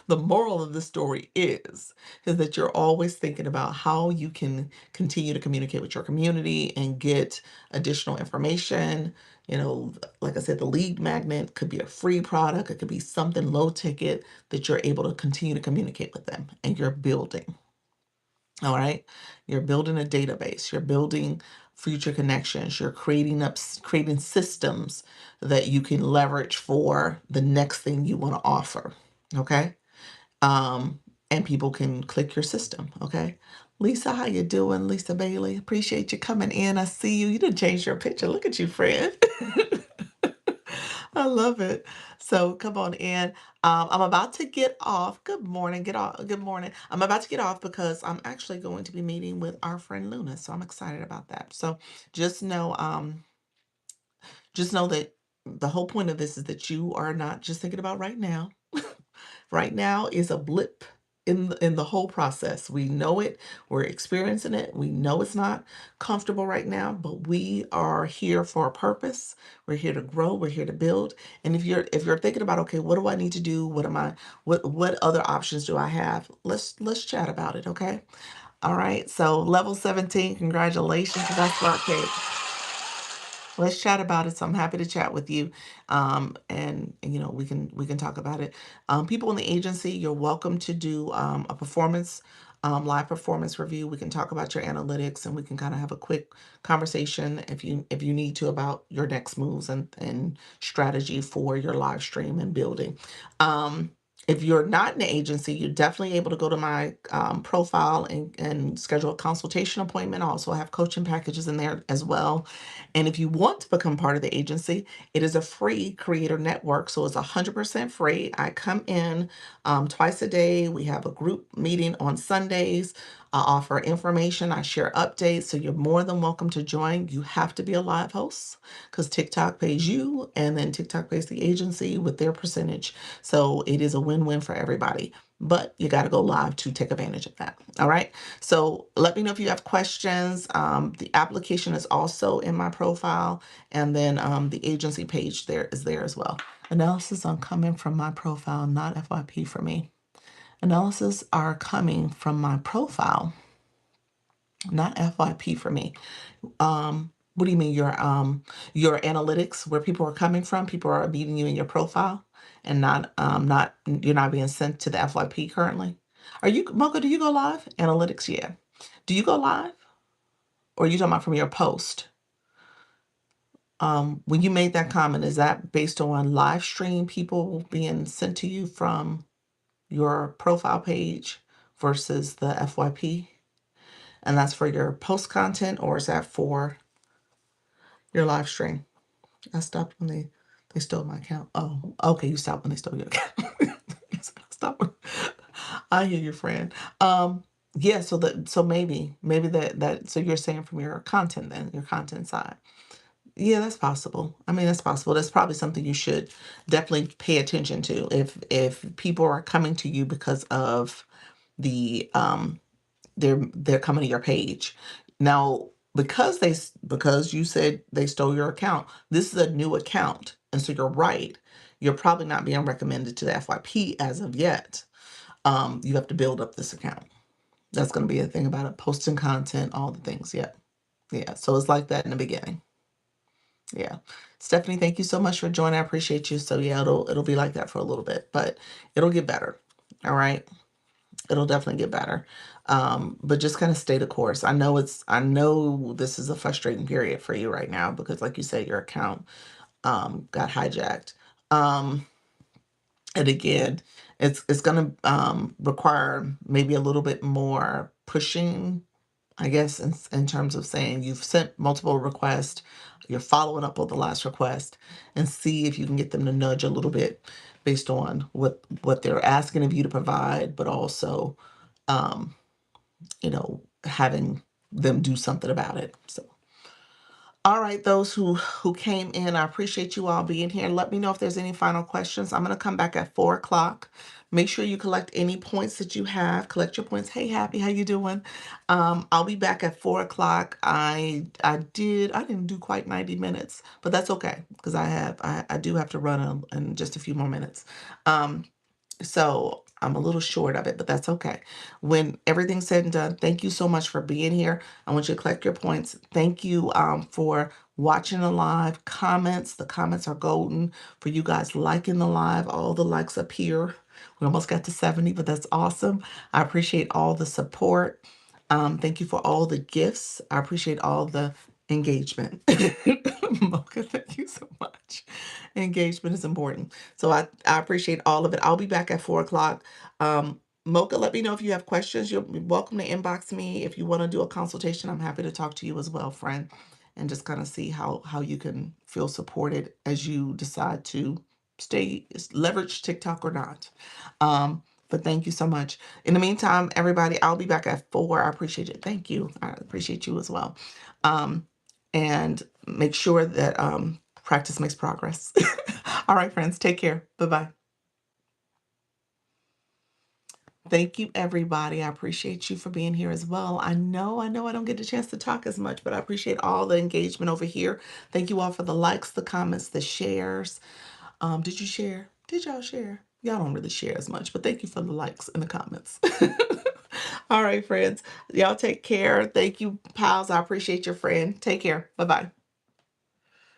the moral of this story is that you're always thinking about how you can continue to communicate with your community and get additional information. Like I said, the lead magnet could be a free product, it could be something low ticket that you're able to continue to communicate with them and you're building. All right. You're building a database, you're building future connections, you're creating systems that you can leverage for the next thing you want to offer. Okay. Um, and people can click your system. Okay. Lisa, how you doing? Lisa Bailey. Appreciate you coming in. I see you. You didn't change your picture. Look at you, friend. I love it. So come on in. I'm about to get off. Good morning. Get off. Good morning. I'm about to get off because I'm actually going to be meeting with our friend Luna. So I'm excited about that. So just know, um, just know that the whole point of this is that you are not just thinking about right now. Right now is a blip in the whole process. We know it, we're experiencing it. We know it's not comfortable right now, but we are here for a purpose. We're here to grow, we're here to build. And if you're thinking about, okay, what do I need to do? What other options do I have? Let's chat about it, okay? All right. So level 17, congratulations. That's right, Kate. Let's chat about it. So I'm happy to chat with you. And we can talk about it. People in the agency, you're welcome to do a performance, live performance review. We can talk about your analytics and we can kind of have a quick conversation if you need to about your next moves and strategy for your live stream and building. Um, if you're not in the agency, you're definitely able to go to my profile and schedule a consultation appointment. I also have coaching packages in there as well. And if you want to become part of the agency, it is a free creator network. So it's 100% free. I come in twice a day. We have a group meeting on Sundays. I offer information. I share updates. So you're more than welcome to join. You have to be a live host because TikTok pays you and then TikTok pays the agency with their percentage. So it is a win-win for everybody. But you got to go live to take advantage of that. All right. So let me know if you have questions. The application is also in my profile, and then the agency page there is there as well. Analysis on coming from my profile, not FYP for me. Analysis are coming from my profile, not FYP for me. What do you mean your analytics, where people are coming from? People are meeting you in your profile, and not you're not being sent to the FYP currently. Are you Mocha? Do you go live? Analytics, yeah. Do you go live? Or are you talking about from your post? When you made that comment, is that based on live stream people being sent to you from your profile page versus the FYP? And that's for your post content, or is that for your live stream? I stopped when they stole my account. Oh, okay, you stopped when they stole your account. Stop. I hear you, friend. Yeah, so maybe that so you're saying from your content, then your content side. Yeah, that's possible. I mean, that's possible. That's probably something you should definitely pay attention to. If people are coming to you because of the they're coming to your page. Now, because you said they stole your account, this is a new account. And so you're right. You're probably not being recommended to the FYP as of yet. You have to build up this account. That's going to be a thing about it. Posting content, all the things. Yeah. Yeah. So it's like that in the beginning. Yeah. Stephanie, thank you so much for joining. I appreciate you. So yeah, it'll be like that for a little bit, but it'll get better. All right. It'll definitely get better. But just kind of stay the course. I know this is a frustrating period for you right now because like you said, your account got hijacked. And again, it's gonna require maybe a little bit more pushing, I guess, in terms of saying you've sent multiple requests, you're following up on the last request, and see if you can get them to nudge a little bit based on what they're asking of you to provide, but also, um, having them do something about it. So, all right, those who came in, I appreciate you all being here. Let me know if there's any final questions. I'm gonna come back at 4 o'clock. Make sure you collect any points that you have. Collect your points. Hey, Happy, how you doing? I'll be back at 4 o'clock. I didn't do quite 90 minutes, but that's okay because I do have to run in just a few more minutes. So I'm a little short of it, but that's okay. When everything's said and done, thank you so much for being here. I want you to collect your points. Thank you for watching the live. Comments, the comments are golden. For you guys liking the live, all the likes up here. We almost got to 70, but that's awesome. I appreciate all the support. Thank you for all the gifts. I appreciate all the engagement. Mocha, thank you so much. Engagement is important. So I appreciate all of it. I'll be back at 4 o'clock. Mocha, let me know if you have questions. You're welcome to inbox me. If you want to do a consultation, I'm happy to talk to you as well, friend, and just kind of see how you can feel supported as you decide to leverage TikTok or not. But thank you so much. In the meantime, everybody, I'll be back at 4. I appreciate it. Thank you. I appreciate you as well. And make sure that practice makes progress. All right, friends, take care. Bye-bye. Thank you, everybody. I appreciate you for being here as well. I don't get a chance to talk as much, but I appreciate all the engagement over here. Thank you all for the likes, the comments, the shares. Did you share? Did y'all share? Y'all don't really share as much, but thank you for the likes and the comments. All right, friends. Y'all take care. Thank you, pals. I appreciate your friend. Take care. Bye-bye.